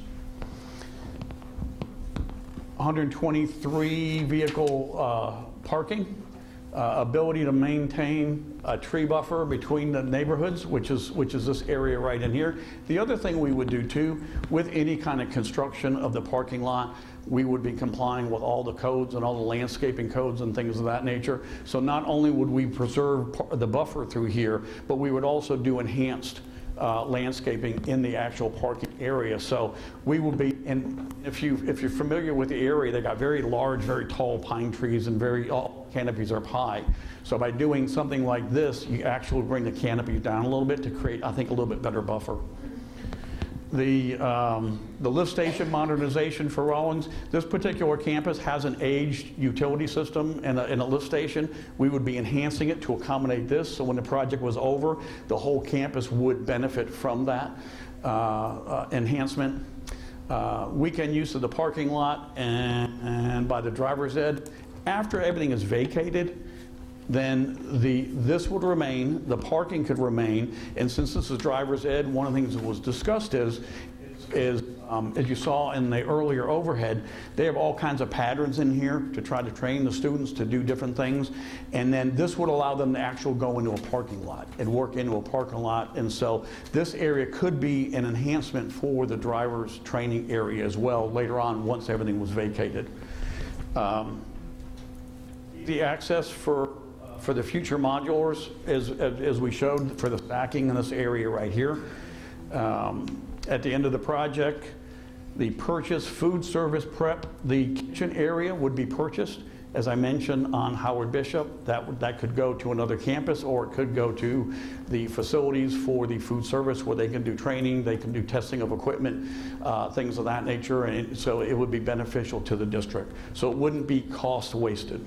[SPEAKER 5] 123 vehicle parking. Ability to maintain a tree buffer between the neighborhoods, which is this area right in here. The other thing we would do too, with any kind of construction of the parking lot, we would be complying with all the codes and all the landscaping codes and things of that nature. So not only would we preserve the buffer through here, but we would also do enhanced landscaping in the actual parking area. So we will be, and if you're familiar with the area, they got very large, very tall pine trees and all canopies are high. So by doing something like this, you actually bring the canopies down a little bit to create, I think, a little bit better buffer. The lift station modernization for Rawlins, this particular campus has an aged utility system and a lift station. We would be enhancing it to accommodate this, so when the project was over, the whole campus would benefit from that enhancement. Weekend use of the parking lot and by the driver's ed. After everything is vacated, then this would remain, the parking could remain, and since this is driver's ed, one of the things that was discussed is as you saw in the earlier overhead, they have all kinds of patterns in here to try to train the students to do different things, and then this would allow them to actually go into a parking lot and work into a parking lot, and so this area could be an enhancement for the driver's training area as well later on once everything was vacated. The access for the future modulars, as we showed for the stacking in this area right here. At the end of the project, the purchase food service prep, the kitchen area would be purchased. As I mentioned on Howard Bishop, that could go to another campus or it could go to the facilities for the food service where they can do training, they can do testing of equipment, things of that nature, and so it would be beneficial to the district. So it wouldn't be cost wasted.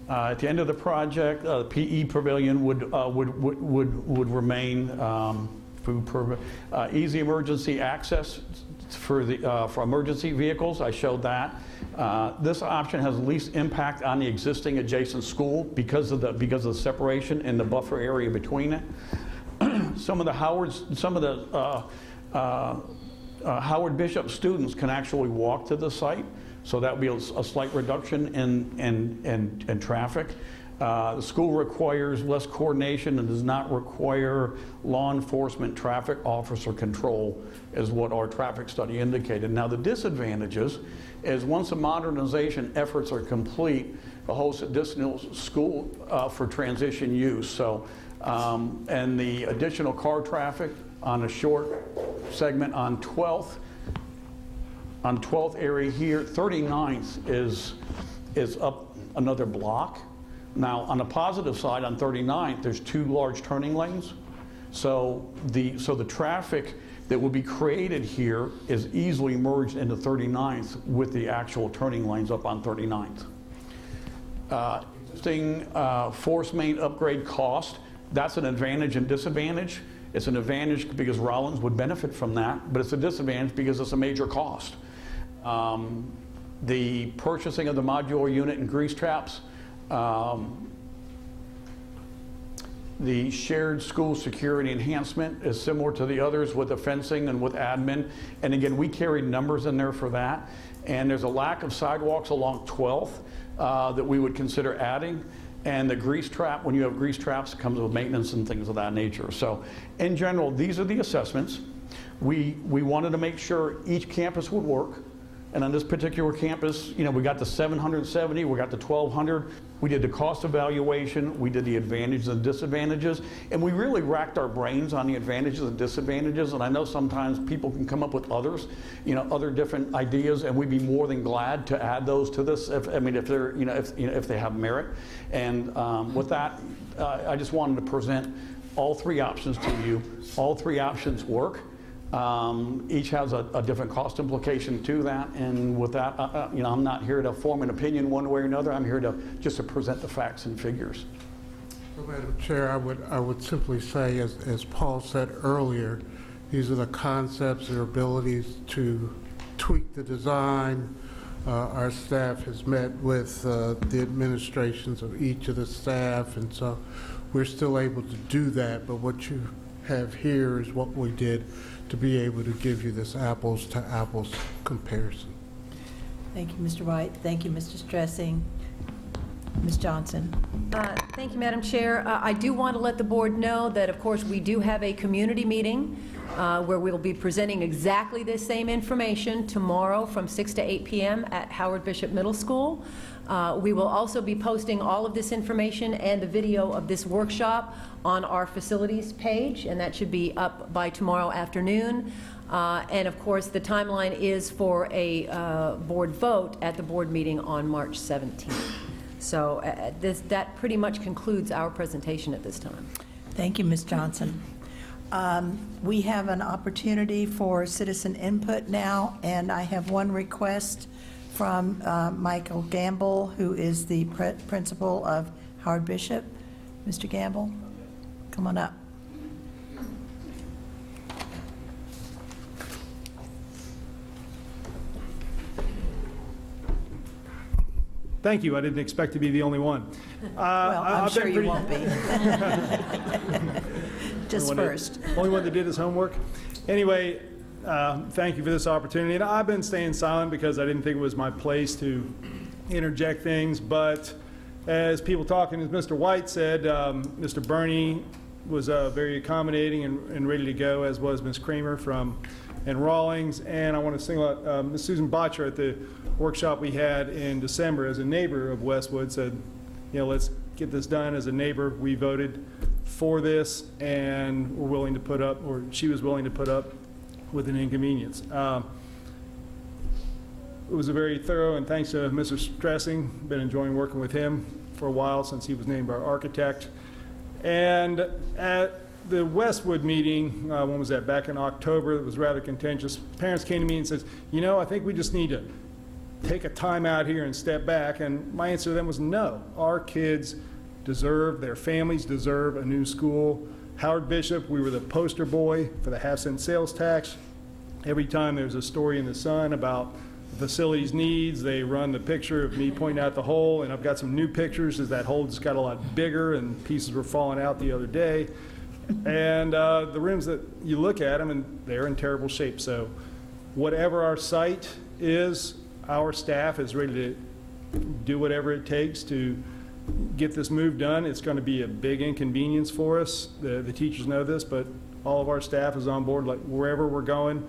[SPEAKER 5] At the end of the project, the PE pavilion would remain. Easy emergency access for emergency vehicles. I showed that. This option has the least impact on the existing adjacent school because of the separation and the buffer area between it. Some of the Howard Bishop students can actually walk to the site. So that would be a slight reduction in traffic. The school requires less coordination and does not require law enforcement traffic officer control, is what our traffic study indicated. Now the disadvantages is once the modernization efforts are complete, the host additional school for transition use. So, and the additional car traffic on a short segment on 12th. On 12th area here, 39th is up another block. Now, on the positive side, on 39th, there's 2 large turning lanes. So the traffic that will be created here is easily merged into 39th with the actual turning lanes up on 39th. Existing force main upgrade cost, that's an advantage and disadvantage. It's an advantage because Rollins would benefit from that, but it's a disadvantage because it's a major cost. The purchasing of the modular unit and grease traps, the shared school security enhancement is similar to the others with the fencing and with admin. And again, we carried numbers in there for that. And there's a lack of sidewalks along 12th that we would consider adding. And the grease trap, when you have grease traps, it comes with maintenance and things of that nature. So in general, these are the assessments. We wanted to make sure each campus would work. And on this particular campus, you know, we got the 770, we got the 1,200. We did the cost evaluation, we did the advantages and disadvantages, and we really racked our brains on the advantages and disadvantages. And I know sometimes people can come up with others, you know, other different ideas, and we'd be more than glad to add those to this if they're, if they have merit. And with that, I just wanted to present all 3 options to you. All 3 options work. Each has a different cost implication to that, and with that, I'm not here to form an opinion one way or another. I'm here to just to present the facts and figures.
[SPEAKER 3] So, Madam Chair, I would simply say, as Paul said earlier, these are the concepts or abilities to tweak the design, Our staff has met with the administrations of each of the staff, and so we're still able to do that, but what you have here is what we did to be able to give you this apples-to-apples comparison.
[SPEAKER 1] Thank you, Mr. White. Thank you, Mr. Stressing. Ms. Johnson.
[SPEAKER 2] Thank you, Madam Chair. I do want to let the board know that, of course, we do have a community meeting where we'll be presenting exactly this same information tomorrow from 6 to 8 p.m. at Howard Bishop Middle School. We will also be posting all of this information and the video of this workshop on our facilities page, and that should be up by tomorrow afternoon. And of course, the timeline is for a board vote at the board meeting on March 17th. So that pretty much concludes our presentation at this time.
[SPEAKER 1] Thank you, Ms. Johnson. We have an opportunity for citizen input now, and I have one request from Michael Gamble, who is the principal of Howard Bishop. Mr. Gamble, come on up.
[SPEAKER 6] Thank you. I didn't expect to be the only one.
[SPEAKER 1] Well, I'm
[SPEAKER 6] I've
[SPEAKER 1] sure
[SPEAKER 6] been
[SPEAKER 1] you
[SPEAKER 6] pretty-
[SPEAKER 1] won't be. Just first.
[SPEAKER 6] Only one that did his homework. Anyway, thank you for this opportunity. And I've been staying silent because I didn't think it was my place to interject things. But as people talking, as Mr. White said, Mr. Burney was very accommodating and ready to go, as was Ms. Kramer and Rawlings. And I want to single out Ms. Susan Botcher at the workshop we had in December as a neighbor of Westwood said, you know, let's get this done. As a neighbor, we voted for this and were willing to put up, or she was willing to put up with an inconvenience. It was a very thorough, and thanks to Mr. Stressing, been enjoying working with him for a while since he was named our architect. And at the Westwood meeting, when was that, back in October, it was rather contentious. Parents came to me and says, you know, I think we just need to take a time out here and step back. And my answer to them was no. Our kids deserve, their families deserve a new school. Howard Bishop, we were the poster boy for the half-cent sales tax. Every time there's a story in the Sun about the facility's needs, they run the picture of me pointing out the hole, and I've got some new pictures as that hole just got a lot bigger and pieces were falling out the other day. And the rooms that you look at them, and they're in terrible shape. So whatever our site is, our staff is ready to do whatever it takes to get this move done. It's going to be a big inconvenience for us. The teachers know this, but all of our staff is on board. Like wherever we're going,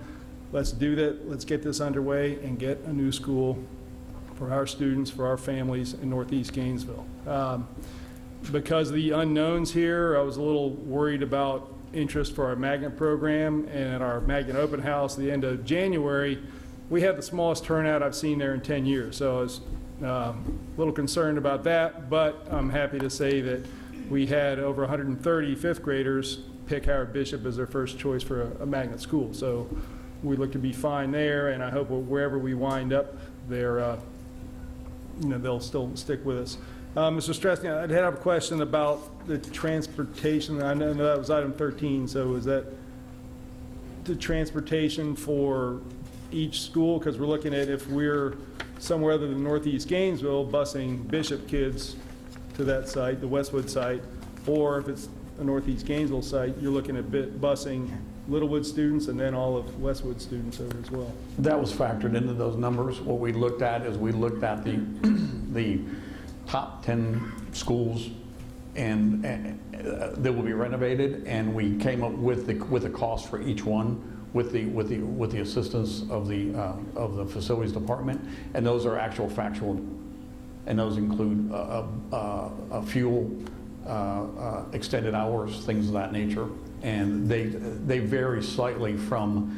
[SPEAKER 6] let's do that. Let's get this underway and get a new school for our students, for our families in Northeast Gainesville. Because of the unknowns here, I was a little worried about interest for our magnet program, and at our magnet open house at the end of January, we had the smallest turnout I've seen there in 10 years. So I was a little concerned about that, but I'm happy to say that we had over 130 fifth graders pick Howard Bishop as their first choice for a magnet school. So we look to be fine there, and I hope wherever we wind up, they'll still stick with us. Mr. Stressing, I had a question about the transportation. I know that was item 13, so is that the transportation for each school? Because we're looking at if we're somewhere other than Northeast Gainesville, busing Bishop kids to that site, the Westwood site, or if it's a Northeast Gainesville site, you're looking at busing Littlewood students and then all of Westwood students over as well.
[SPEAKER 5] That was factored into those numbers. What we looked at is we looked at the top 10 schools and that will be renovated, and we came up with the cost for each one with the assistance of the facilities department, and those are actual factual, and those include fuel, extended hours, things of that nature, and they vary slightly from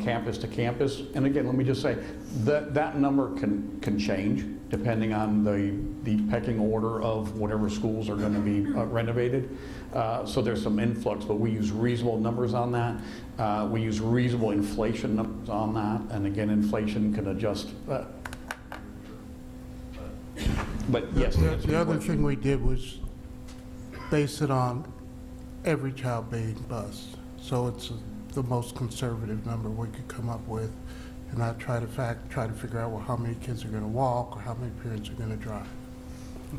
[SPEAKER 5] campus to campus. And again, let me just say that number can change depending on the pecking order of whatever schools are going to be renovated. So there's some influx, but we use reasonable numbers on that. We use reasonable inflation numbers on that, and again, inflation can adjust. But yes.
[SPEAKER 3] The other thing we did was base it on every child being bused. So it's the most conservative number we could come up with and not try to figure out, well, how many kids are going to walk or how many parents are going to drive.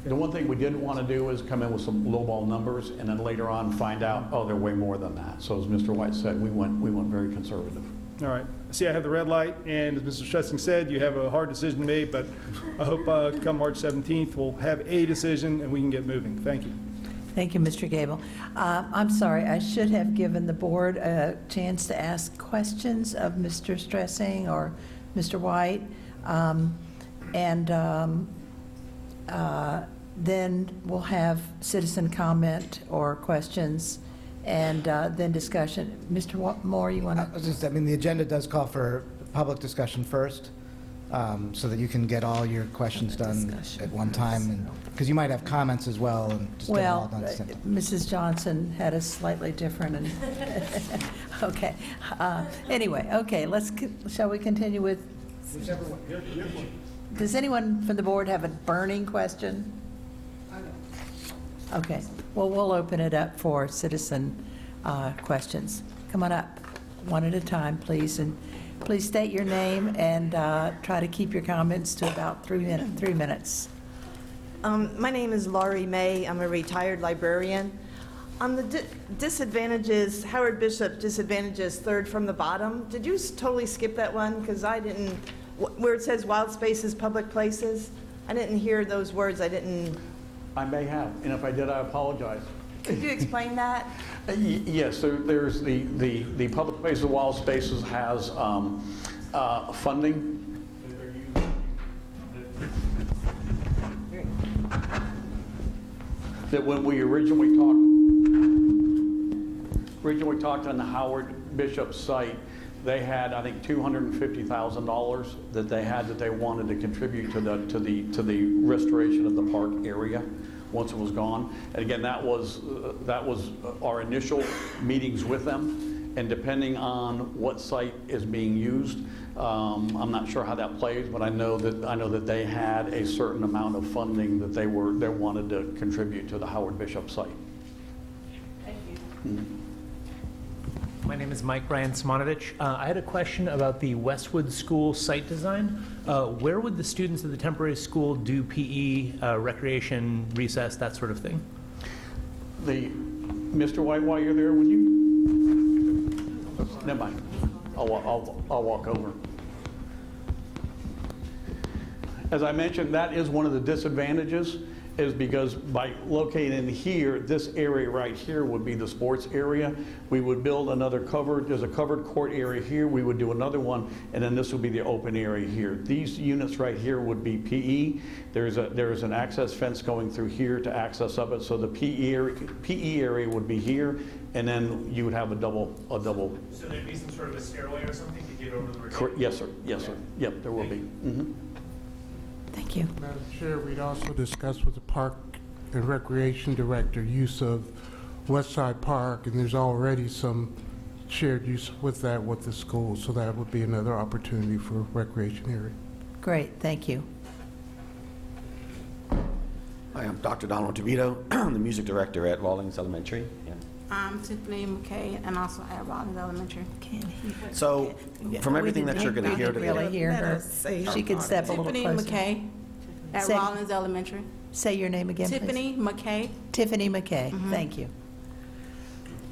[SPEAKER 5] The one thing we didn't want to do is come in with some lowball numbers and then later on find out, oh, they're way more than that. So as Mr. White said, we went very conservative.
[SPEAKER 6] All right. See, I have the red light, and as Mr. Stressing said, you have a hard decision to make, but I hope come March 17th, we'll have a decision and we can get moving. Thank you.
[SPEAKER 1] Thank you, Mr. Gable. I'm sorry, I should have given the board a chance to ask questions of Mr. Stressing or Mr. White. Then we'll have citizen comment or questions, and then discussion. Mr. Moore, you want to?
[SPEAKER 7] I mean, the agenda does call for public discussion first, so that you can get all your questions done
[SPEAKER 1] Discussion
[SPEAKER 7] at one time, because you might have comments as well, and just get them all
[SPEAKER 1] Well,
[SPEAKER 7] done at the same time.
[SPEAKER 1] Mrs. Johnson had a slightly different, and, okay. Anyway, okay, shall we continue with? Does anyone from the board have a burning question? Okay, well, we'll open it up for citizen questions. Come on up, one at a time, please, and please state your name and try to keep your comments to about 3 minutes.
[SPEAKER 8] My name is Laurie May. I'm a retired librarian. On the disadvantages, Howard Bishop disadvantages, third from the bottom, did you totally skip that one? Because I didn't, where it says wild spaces, public places, I didn't hear those words.
[SPEAKER 5] I may have, and if I did, I apologize.
[SPEAKER 8] Could you explain that?
[SPEAKER 5] Yes, there's the public places, wild spaces has funding. That when we originally talked on the Howard Bishop site, they had, I think, $250,000 that they wanted to contribute to the restoration of the park area once it was gone. And again, that was our initial meetings with them. And depending on what site is being used, I'm not sure how that plays, but I know that they had a certain amount of funding that they wanted to contribute to the Howard Bishop site.
[SPEAKER 8] Thank you.
[SPEAKER 5] Mm-hmm.
[SPEAKER 9] My name is Mike Ryan Simonovich. I had a question about the Westwood School site design. Where would the students at the temporary school do PE, recreation, recess, that sort of thing?
[SPEAKER 5] Mr. White, while you're there, would you? Never mind. I'll walk over. As I mentioned, that is one of the disadvantages, is because by locating here, this area right here would be the sports area. We would build another there's a covered court area here, we would do another one, and then this would be the open area here. These units right here would be PE. There's an access fence going through here to access up it, so the PE area would be here, and then you would have a double.
[SPEAKER 9] So there'd be some sort of a stairway or something to get over the retaining?
[SPEAKER 5] Yes, sir. Yes, sir. Yep, there will be. Mm-hmm.
[SPEAKER 1] Thank you.
[SPEAKER 3] Madam Chair, we'd also discussed with the Park and Recreation Director use of Westside Park, and there's already some shared use with the school, so that would be another opportunity for recreation area.
[SPEAKER 1] Great, thank you.
[SPEAKER 10] Hi, I'm Dr. Donald DeVito. I'm the music director at Rawlings Elementary.
[SPEAKER 11] I'm Tiffany McKay, and also at Rawlings Elementary.
[SPEAKER 10] So, from everything that you're going to hear
[SPEAKER 1] We didn't
[SPEAKER 10] today,
[SPEAKER 1] really hear her.
[SPEAKER 11] Say
[SPEAKER 1] She could step a little
[SPEAKER 11] Tiffany
[SPEAKER 1] closer.
[SPEAKER 11] McKay at
[SPEAKER 1] Say-
[SPEAKER 11] Rawlings Elementary.
[SPEAKER 1] Say your name again, please.
[SPEAKER 11] Tiffany McKay.
[SPEAKER 1] Tiffany McKay, thank you.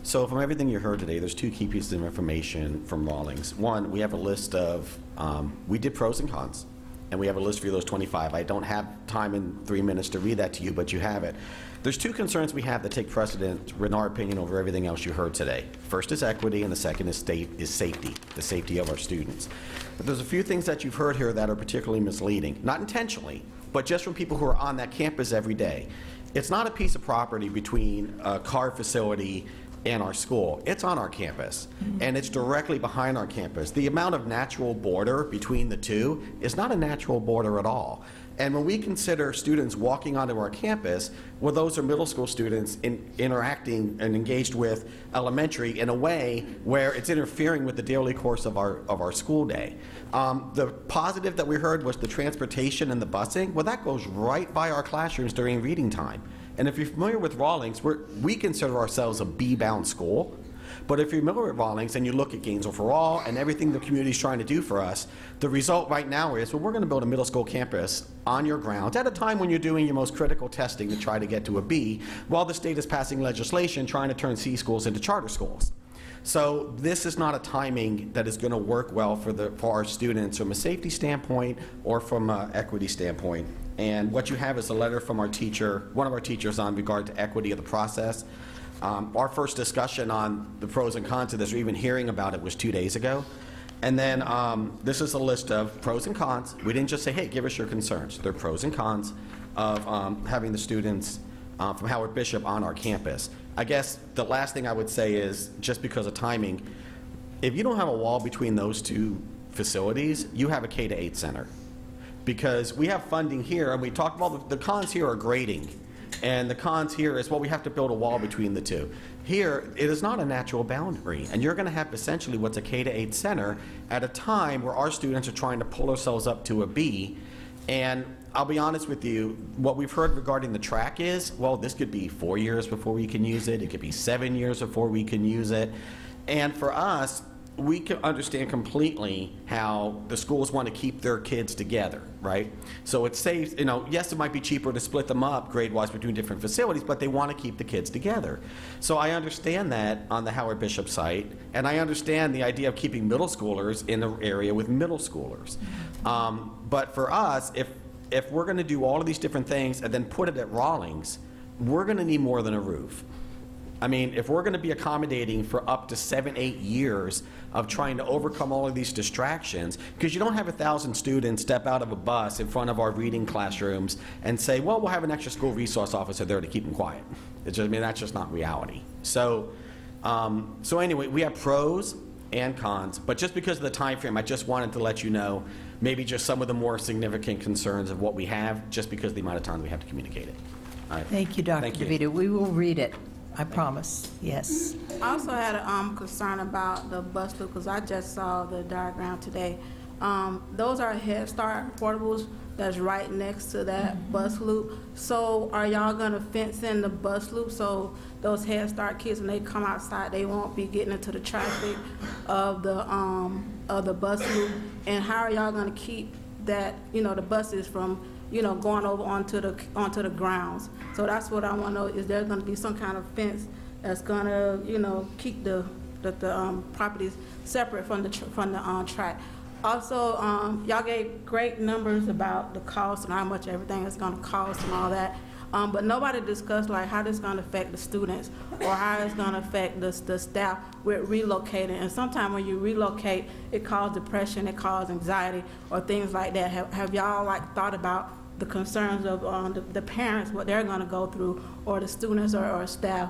[SPEAKER 10] so from everything you heard today, there's two key pieces of information from Rawlings. One, we have a list of, we did pros and cons, and we have a list for you, those 25. I don't have time in 3 minutes to read that to you, but you have it. There's two concerns we have that take precedent, in our opinion, over everything else you heard today. First is equity, and the second is safety, the safety of our students. But there's a few things that you've heard here that are particularly misleading, not intentionally, but just from people who are on that campus every day. It's not a piece of property between a car facility and our school. It's on our campus, and it's directly behind our campus. The amount of natural border between the two is not a natural border at all. And when we consider students walking onto our campus, well, those are middle school students interacting and engaged with elementary in a way where it's interfering with the daily course of our school day. The positive that we heard was the transportation and the busing. Well, that goes right by our classrooms during reading time. And if you're familiar with Rawlings, we consider ourselves a B-bound school. But if you're familiar with Rawlings and you look at Gainesville for All and everything the community is trying to do for us, the result right now is, well, we're going to build a middle school campus on your grounds at a time when you're doing your most critical testing to try to get to a B, while the state is passing legislation trying to turn C schools into charter schools. So this is not a timing that is going to work well for our students from a safety standpoint or from an equity standpoint. And what you have is a letter from our teacher, one of our teachers, on regard to equity of the process. Our first discussion on the pros and cons of this, or even hearing about it, was 2 days ago. And then this is a list of pros and cons. We didn't just say, hey, give us your concerns. They're pros and cons of having the students from Howard Bishop on our campus. I guess the last thing I would say is, just because of timing, if you don't have a wall between those two facilities, you have a K-8 center. Because we have funding here, and we talked about the cons here are grading. And the cons here is, well, we have to build a wall between the two. Here, it is not a natural boundary, and you're going to have essentially what's a K-8 center at a time where our students are trying to pull ourselves up to a B. And I'll be honest with you, what we've heard regarding the track is, well, this could be 4 years before we can use it. It could be 7 years before we can use it. And for us, we can understand completely how the schools want to keep their kids together, right? So it's safe, yes, it might be cheaper to split them up grade-wise between different facilities, but they want to keep the kids together. So I understand that on the Howard Bishop site, and I understand the idea of keeping middle schoolers in the area with middle schoolers. But for us, if we're going to do all of these different things and then put it at Rawlings, we're going to need more than a roof. I mean, if we're going to be accommodating for up to 7-8 years of trying to overcome all of these distractions, because you don't have 1,000 students step out of a bus in front of our reading classrooms and say, well, we'll have an extra school resource officer there to keep them quiet. That's just not reality. So anyway, we have pros and cons, but just because of the time frame, I just wanted to let you know maybe just some of the more significant concerns of what we have, just because of the amount of time we have to communicate it. All right.
[SPEAKER 1] Thank you, Dr.
[SPEAKER 10] Thank you.
[SPEAKER 1] DeVito. We will read it. I promise. Yes.
[SPEAKER 11] I also had a concern about the bus loop, because I just saw the diagram today. Those are Head Start portables that's right next to that bus loop. So are y'all gonna fence in the bus loop so those Head Start kids, when they come outside, they won't be getting into the traffic of the bus loop? And how are y'all gonna keep that, the buses from, going over onto the grounds? So that's what I want to know, is there going to be some kind of fence that's going to, keep the properties separate from the track? Also, y'all gave great numbers about the cost and how much everything is going to cost and all that. But nobody discussed like how this is going to affect the students or how it's going to affect the staff with relocating. And sometimes when you relocate, it causes depression, it causes anxiety or things like that. Have y'all thought about the concerns of the parents, what they're going to go through, or the students or staff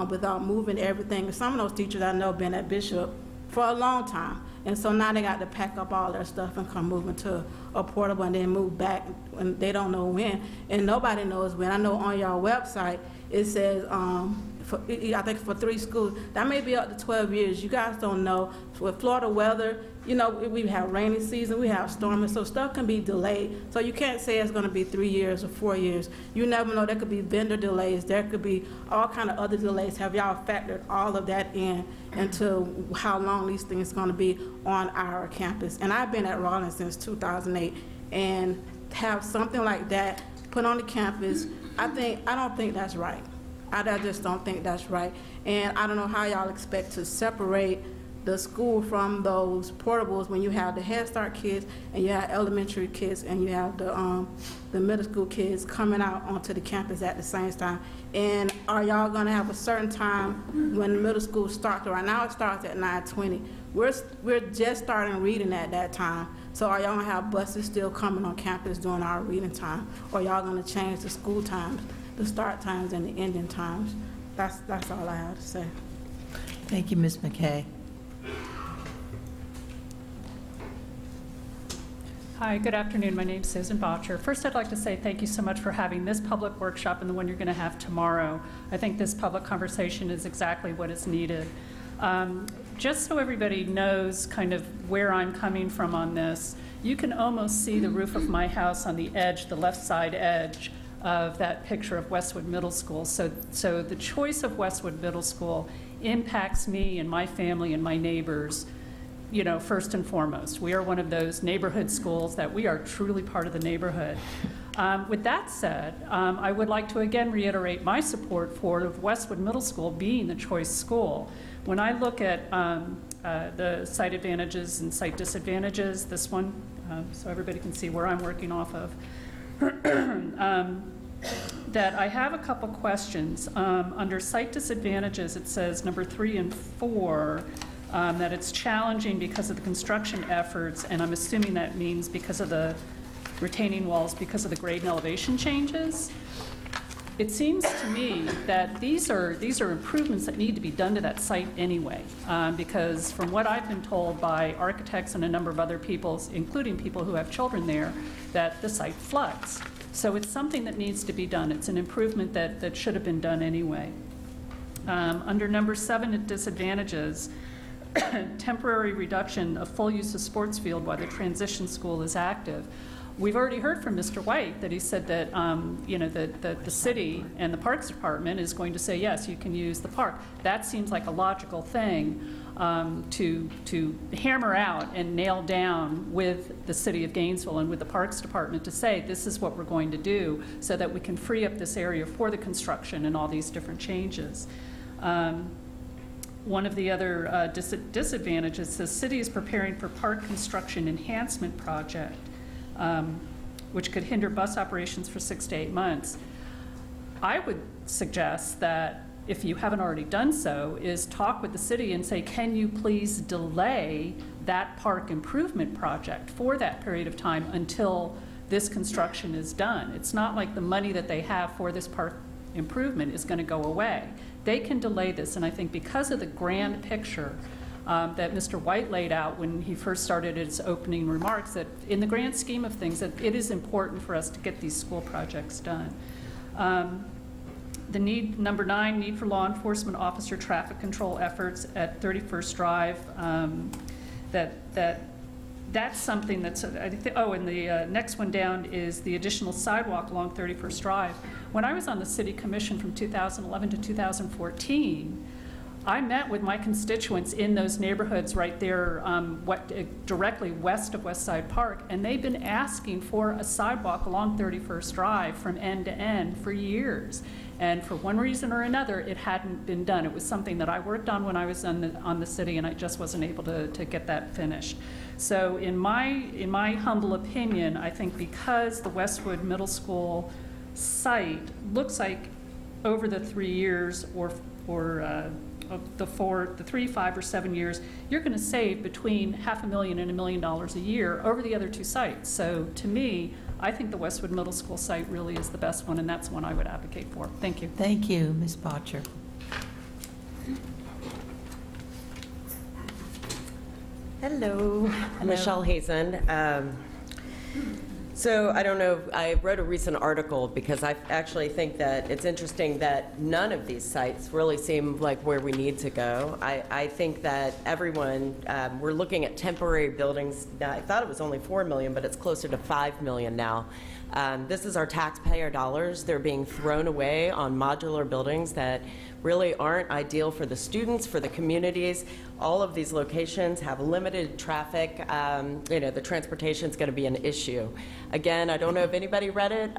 [SPEAKER 11] without moving everything? Some of those teachers I know been at Bishop for a long time. And so now they got to pack up all their stuff and come move into a portable and then move back, and they don't know when. And nobody knows when. I know on your website it says, I think for 3 schools, that may be up to 12 years. You guys don't know. With Florida weather, we have rainy season, we have storming, so stuff can be delayed. So you can't say it's going to be 3 years or 4 years. You never know. There could be vendor delays. There could be all kind of other delays. Have y'all factored all of that into how long these things are going to be on our campus? And I've been at Rawlings since 2008, and have something like that put on the campus, I don't think that's right. I just don't think that's right. And I don't know how y'all expect to separate the school from those portables when you have the Head Start kids and you have elementary kids and you have the middle school kids coming out onto the campus at the same time. And are y'all gonna have a certain time when middle school starts? Right now it starts at 9:20. We're just starting reading at that time. So are y'all gonna have buses still coming on campus during our reading time? Or y'all gonna change the school times, the start times and the ending times? That's all I have to say.
[SPEAKER 1] Thank you, Ms. McKay.
[SPEAKER 12] Hi, good afternoon. My name's Susan Botcher. First, I'd like to say thank you so much for having this public workshop and the one you're going to have tomorrow. I think this public conversation is exactly what is needed. Just so everybody knows kind of where I'm coming from on this, you can almost see the roof of my house on the edge, the left side edge of that picture of Westwood Middle School. So the choice of Westwood Middle School impacts me and my family and my neighbors, you know, first and foremost. We are one of those neighborhood schools that we are truly part of the neighborhood. With that said, I would like to again reiterate my support for Westwood Middle School being the choice school. When I look at the site advantages and site disadvantages, this one, so everybody can see where I'm working off of, that I have a couple questions. Under site disadvantages, it says number 3 and 4, that it's challenging because of the construction efforts, and I'm assuming that means because of the retaining walls, because of the grade and elevation changes. It seems to me that these are improvements that need to be done to that site anyway, because from what I've been told by architects and a number of other people, including people who have children there, that the site floods. So it's something that needs to be done. It's an improvement that should have been done anyway. Under number 7 at disadvantages, temporary reduction of full use of sports field while the transition school is active. We've already heard from Mr. White that he said that, you know, that the city and the Parks Department is going to say, yes, you can use the park. That seems like a logical thing to hammer out and nail down with the city of Gainesville and with the Parks Department to say, this is what we're going to do so that we can free up this area for the construction and all these different changes. One of the other disadvantages, the city is preparing for park construction enhancement project, which could hinder bus operations for 6 to 8 months. I would suggest that, if you haven't already done so, is talk with the city and say, can you please delay that park improvement project for that period of time until this construction is done? It's not like the money that they have for this park improvement is going to go away. They can delay this, and I think because of the grand picture that Mr. White laid out when he first started his opening remarks, that in the grand scheme of things, that it is important for us to get these school projects done. The need, number 9, need for law enforcement officer traffic control efforts at 31st Drive. That's something that's, and the next one down is the additional sidewalk along 31st Drive. When I was on the city commission from 2011 to 2014, I met with my constituents in those neighborhoods right there, directly west of West Side Park, and they've been asking for a sidewalk along 31st Drive from end to end for years. And for one reason or another, it hadn't been done. It was something that I worked on when I was on the city, and I just wasn't able to get that finished. So in my humble opinion, I think because the Westwood Middle School site looks like over the 3 years or the 3, 5, or 7 years, you're going to save between $500,000 and $1 million a year over the other 2 sites. So to me, I think the Westwood Middle School site really is the best one, and that's one I would advocate for. Thank you.
[SPEAKER 1] Thank you, Ms. Botcher.
[SPEAKER 13] Hello, Michelle Hazen. So I don't know, I wrote a recent article because I actually think that it's interesting that none of these sites really seem like where we need to go. I think that everyone, we're looking at temporary buildings. I thought it was only $4 million, but it's closer to $5 million now. This is our taxpayer dollars. They're being thrown away on modular buildings that really aren't ideal for the students, for the communities. All of these locations have limited traffic. The transportation is going to be an issue. Again, I don't know if anybody read it.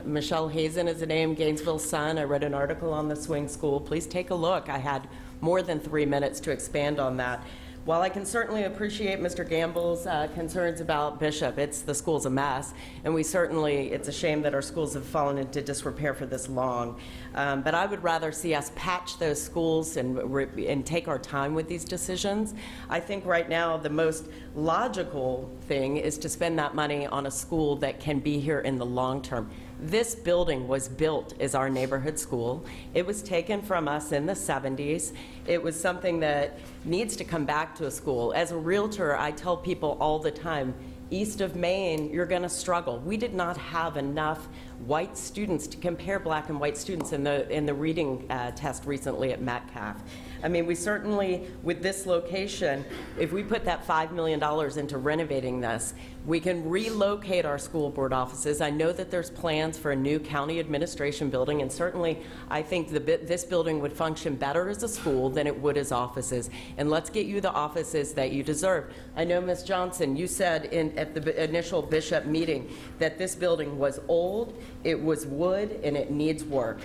[SPEAKER 13] Michelle Hazen is the name, Gainesville Sun. I read an article on the swing school. Please take a look. I had more than 3 minutes to expand on that. While I can certainly appreciate Mr. Gamble's concerns about Bishop, the school's a mess, and it's a shame that our schools have fallen into disrepair for this long. But I would rather see us patch those schools and take our time with these decisions. I think right now the most logical thing is to spend that money on a school that can be here in the long term. This building was built as our neighborhood school. It was taken from us in the 70s. It was something that needs to come back to a school. As a realtor, I tell people all the time, east of Maine, you're going to struggle. We did not have enough white students to compare black and white students in the reading test recently at Metcalf. I mean, we certainly, with this location, if we put that $5 million into renovating this, we can relocate our school board offices. I know that there's plans for a new county administration building, and certainly I think this building would function better as a school than it would as offices. And let's get you the offices that you deserve. I know, Ms. Johnson, you said at the initial Bishop meeting that this building was old, it was wood, and it needs work.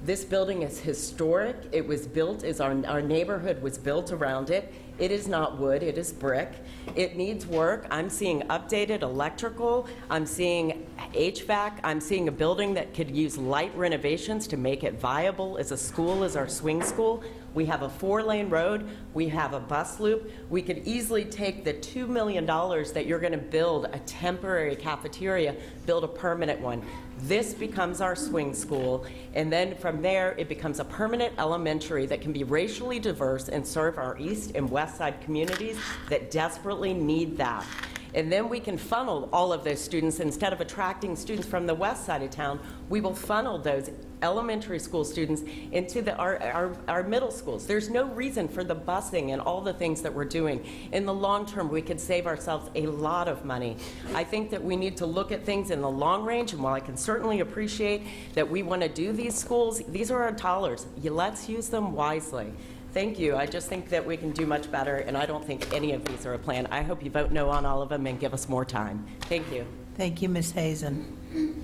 [SPEAKER 13] This building is historic. It was built, our neighborhood was built around it. It is not wood, it is brick. It needs work. I'm seeing updated electrical. I'm seeing HVAC. I'm seeing a building that could use light renovations to make it viable as a school, as our swing school. We have a 4-lane road. We have a bus loop. We could easily take the $2 million that you're going to build a temporary cafeteria, build a permanent one. This becomes our swing school, and then from there, it becomes a permanent elementary that can be racially diverse and serve our east and west side communities that desperately need that. And then we can funnel all of those students. Instead of attracting students from the west side of town, we will funnel those elementary school students into our middle schools. There's no reason for the busing and all the things that we're doing. In the long term, we could save ourselves a lot of money. I think that we need to look at things in the long range, and while I can certainly appreciate that we want to do these schools, these are our dollars. Let's use them wisely. Thank you. I just think that we can do much better, and I don't think any of these are a plan. I hope you vote no on all of them and give us more time. Thank you.
[SPEAKER 1] Thank you, Ms. Hazen.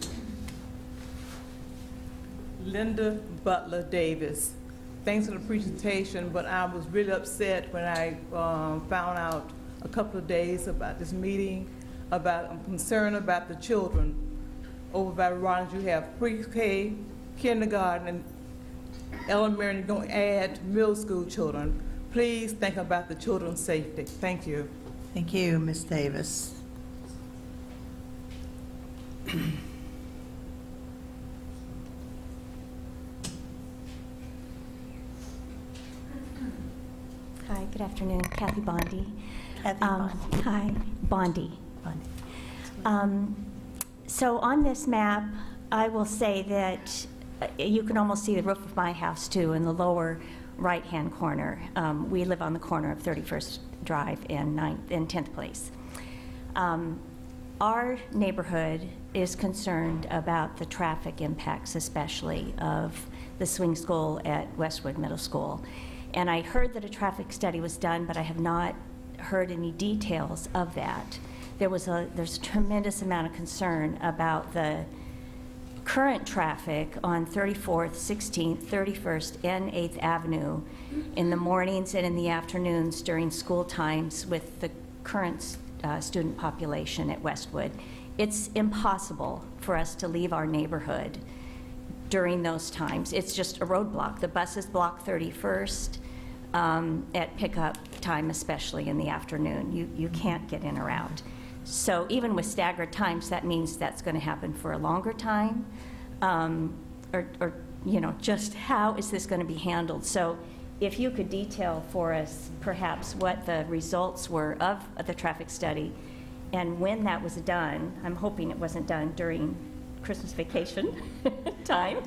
[SPEAKER 14] Linda Butler Davis. Thanks for the presentation, but I was really upset when I found out a couple of days about this meeting. I'm concerned about the children. Over by Rollins, you have pre-K, kindergarten, and elementary, you're going to add middle school children. Please think about the children's safety. Thank you.
[SPEAKER 1] Thank you, Ms. Davis.
[SPEAKER 15] Hi, good afternoon. Kathy Bondi.
[SPEAKER 1] Kathy Bondi.
[SPEAKER 15] Hi, Bondi. So on this map, I will say that you can almost see the roof of my house too in the lower right-hand corner. We live on the corner of 31st Drive and 10th Place. Our neighborhood is concerned about the traffic impacts, especially of the swing school at Westwood Middle School. And I heard that a traffic study was done, but I have not heard any details of that. There's a tremendous amount of concern about the current traffic on 34th, 16th, 31st, and 8th Avenue in the mornings and in the afternoons during school times with the current student population at Westwood. It's impossible for us to leave our neighborhood during those times. It's just a roadblock. The buses block 31st at pickup time, especially in the afternoon. You can't get in or out. So even with staggered times, that means that's going to happen for a longer time, or just how is this going to be handled? So if you could detail for us perhaps what the results were of the traffic study and when that was done. I'm hoping it wasn't done during Christmas vacation time.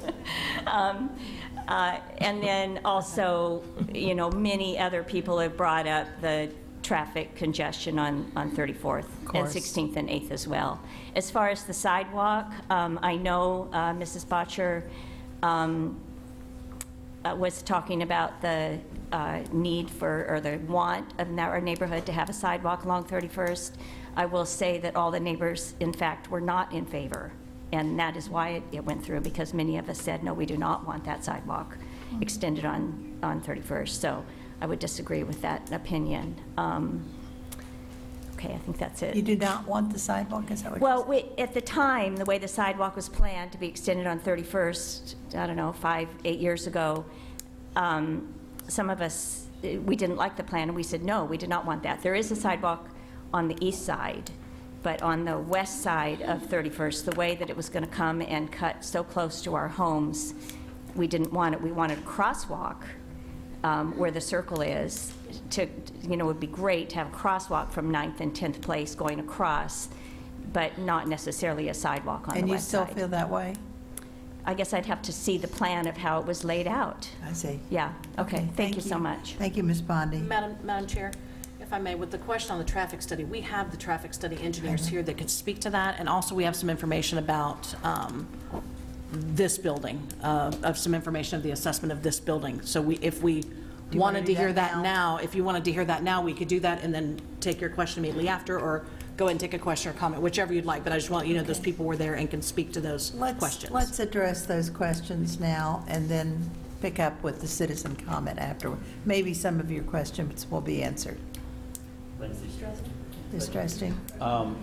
[SPEAKER 15] And then also, many other people have brought up the traffic congestion on 34th and 16th and 8th as well. As far as the sidewalk, I know Mrs. Botcher was talking about the need for, or the want of our neighborhood to have a sidewalk along 31st. I will say that all the neighbors, in fact, were not in favor. And that is why it went through, because many of us said, no, we do not want that sidewalk extended on 31st. So I would disagree with that opinion. Okay, I think that's it.
[SPEAKER 1] You do not want the sidewalk, is that what you're saying?
[SPEAKER 15] Well, at the time, the way the sidewalk was planned to be extended on 31st, I don't know, 5-8 years ago, some of us, we didn't like the plan, and we said, no, we did not want that. There is a sidewalk on the east side, but on the west side of 31st, the way that it was going to come and cut so close to our homes, we didn't want it. We wanted a crosswalk where the circle is. It would be great to have a crosswalk from 9th and 10th Place going across, but not necessarily a sidewalk on the west side.
[SPEAKER 1] And you still feel that way?
[SPEAKER 15] I guess I'd have to see the plan of how it was laid out.
[SPEAKER 1] I see.
[SPEAKER 15] Yeah, okay, thank you so much.
[SPEAKER 1] Thank you, Ms. Bondi.
[SPEAKER 16] Madam Chair, if I may, with the question on the traffic study, we have the traffic study engineers here that could speak to that, and also we have some information about this building, of some information of the assessment of this building. So if we
[SPEAKER 1] you wanna
[SPEAKER 16] wanted
[SPEAKER 1] do
[SPEAKER 16] to hear
[SPEAKER 1] that
[SPEAKER 16] that now, if you wanted to hear that now, we could do that and then take your question immediately after, or go ahead and take a question or comment, whichever you'd like, but I just want you to know those people were there and can speak to those questions.
[SPEAKER 1] Let's address those questions now and then pick up with the citizen comment afterward. Maybe some of your questions will be answered. Distressing.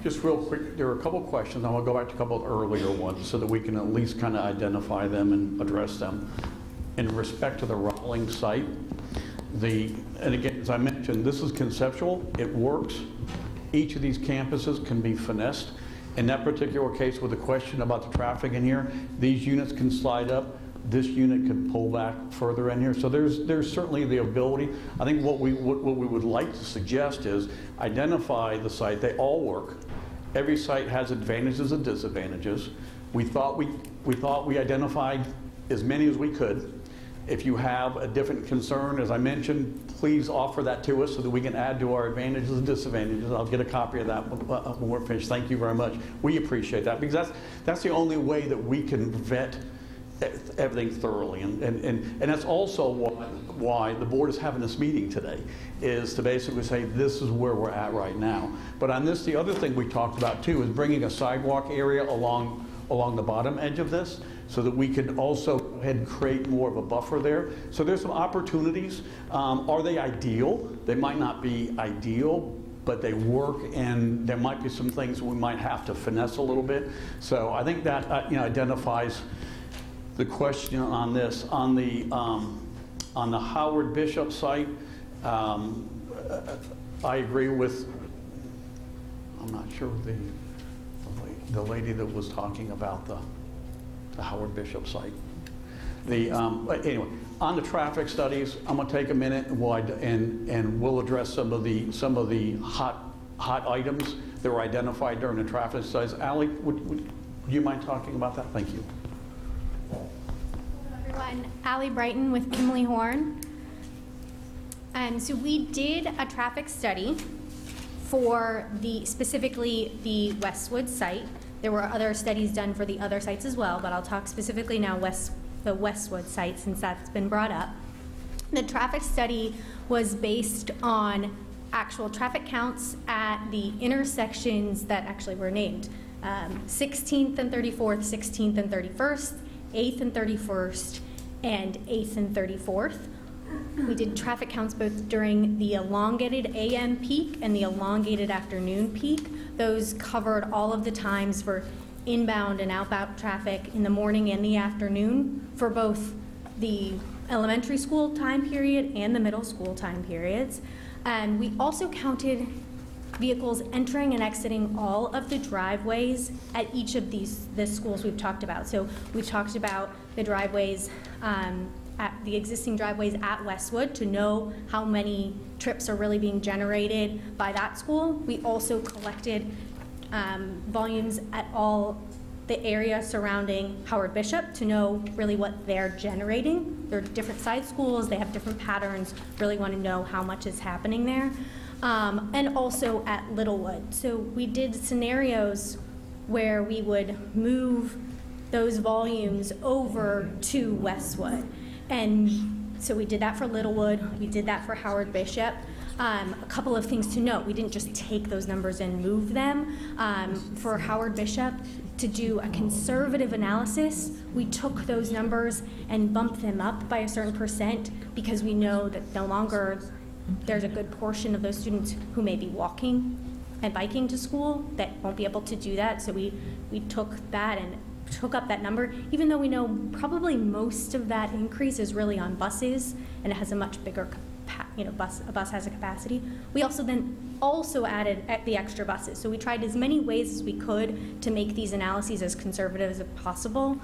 [SPEAKER 5] Just real quick, there are a couple of questions. I'm going to go back to a couple of earlier ones so that we can at least kind of identify them and address them. In respect to the Rawlings site, and again, as I mentioned, this is conceptual. It works. Each of these campuses can be finessed. In that particular case, with the question about the traffic in here, these units can slide up. This unit could pull back further in here. So there's certainly the ability. I think what we would like to suggest is identify the site. They all work. Every site has advantages and disadvantages. We thought we identified as many as we could. If you have a different concern, as I mentioned, please offer that to us so that we can add to our advantages and disadvantages. I'll get a copy of that when we're finished. Thank you very much. We appreciate that because that's the only way that we can vet everything thoroughly. And that's also why the board is having this meeting today, is to basically say this is where we're at right now. But on this, the other thing we talked about too is bringing a sidewalk area along the bottom edge of this, so that we could also go ahead and create more of a buffer there. So there's some opportunities. Are they ideal? They might not be ideal, but they work, and there might be some things we might have to finesse a little bit. So I think that identifies the question on this. On the Howard Bishop site, I agree with, I'm not sure the lady that was talking about the Howard Bishop site. Anyway, on the traffic studies, I'm going to take a minute and we'll address some of the hot items that were identified during the traffic studies. Allie, would you mind talking about that? Thank you.
[SPEAKER 17] Hello, everyone. Allie Brighton with Kimley Horn. So we did a traffic study for specifically the Westwood site. There were other studies done for the other sites as well, but I'll talk specifically now the Westwood site since that's been brought up. The traffic study was based on actual traffic counts at the intersections that actually were named. 16th and 34th, 16th and 31st, 8th and 31st, and 8th and 34th. We did traffic counts both during the elongated AM peak and the elongated afternoon peak. Those covered all of the times for inbound and outbound traffic in the morning and the afternoon for both the elementary school time period and the middle school time periods. And we also counted vehicles entering and exiting all of the driveways at each of the schools we've talked about. So we've talked about the driveways, at the existing driveways at Westwood to know how many trips are really being generated by that school. We also collected volumes at all the area surrounding Howard Bishop to know really what they're generating. They're different size schools, they have different patterns, really want to know how much is happening there. And also at Littlewood. So we did scenarios where we would move those volumes over to Westwood. And so we did that for Littlewood, we did that for Howard Bishop. A couple of things to note, we didn't just take those numbers and move them. For Howard Bishop, to do a conservative analysis, we took those numbers and bumped them up by a certain percent because we know that no longer there's a good portion of those students who may be walking and biking to school that won't be able to do that. So we took that and took up that number, even though we know probably most of that increase is really on buses and it has a much bigger a bus has a capacity. We also added the extra buses. So we tried as many ways as we could to make these analyses as conservative as possible.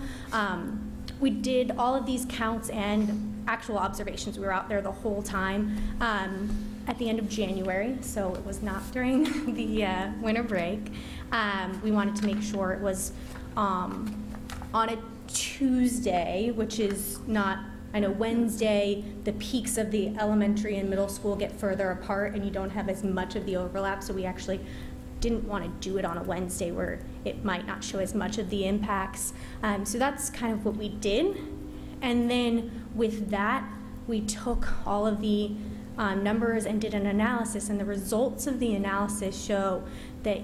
[SPEAKER 17] We did all of these counts and actual observations. We were out there the whole time at the end of January, so it was not during the winter break. We wanted to make sure it was on a Tuesday, which is not, I know Wednesday, the peaks of the elementary and middle school get further apart and you don't have as much of the overlap, so we actually didn't want to do it on a Wednesday where it might not show as much of the impacts. So that's kind of what we did. And then with that, we took all of the numbers and did an analysis, and the results of the analysis show that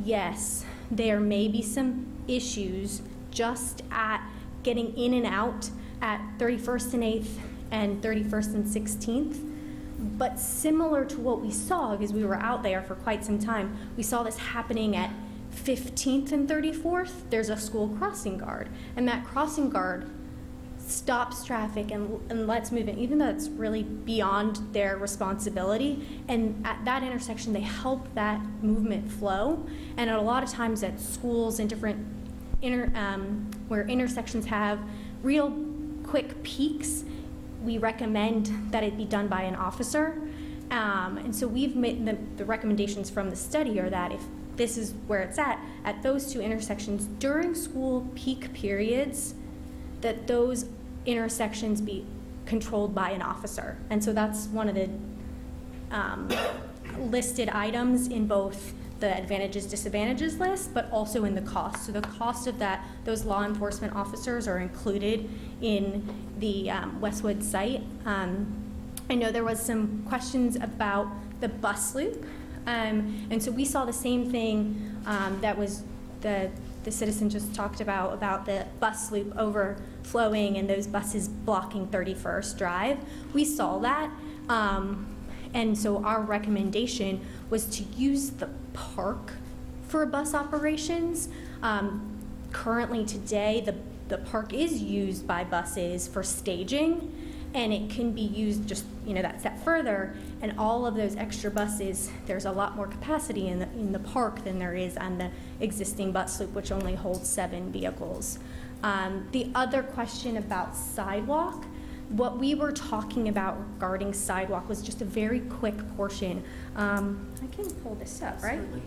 [SPEAKER 17] yes, there may be some issues just at getting in and out at 31st and 8th and 31st and 16th. But similar to what we saw, because we were out there for quite some time, we saw this happening at 15th and 34th. There's a school crossing guard, and that crossing guard stops traffic and lets move in, even though it's really beyond their responsibility. And at that intersection, they help that movement flow. And a lot of times at schools and different where intersections have real quick peaks, we recommend that it be done by an officer. And so we've made the recommendations from the study are that if this is where it's at those two intersections during school peak periods, that those intersections be controlled by an officer. And so that's one of the listed items in both the advantages, disadvantages list, but also in the cost. So the cost of that, those law enforcement officers are included in the Westwood site. I know there was some questions about the bus loop. And so we saw the same thing that was the citizen just talked about the bus loop overflowing and those buses blocking 31st Drive. We saw that. And so our recommendation was to use the park for bus operations. Currently today, the park is used by buses for staging, and it can be used just, that step further. And all of those extra buses, there's a lot more capacity in the park than there is on the existing bus loop, which only holds 7 vehicles. The other question about sidewalk, what we were talking about regarding sidewalk was just a very quick portion. I can pull this up, right?
[SPEAKER 2] Absolutely.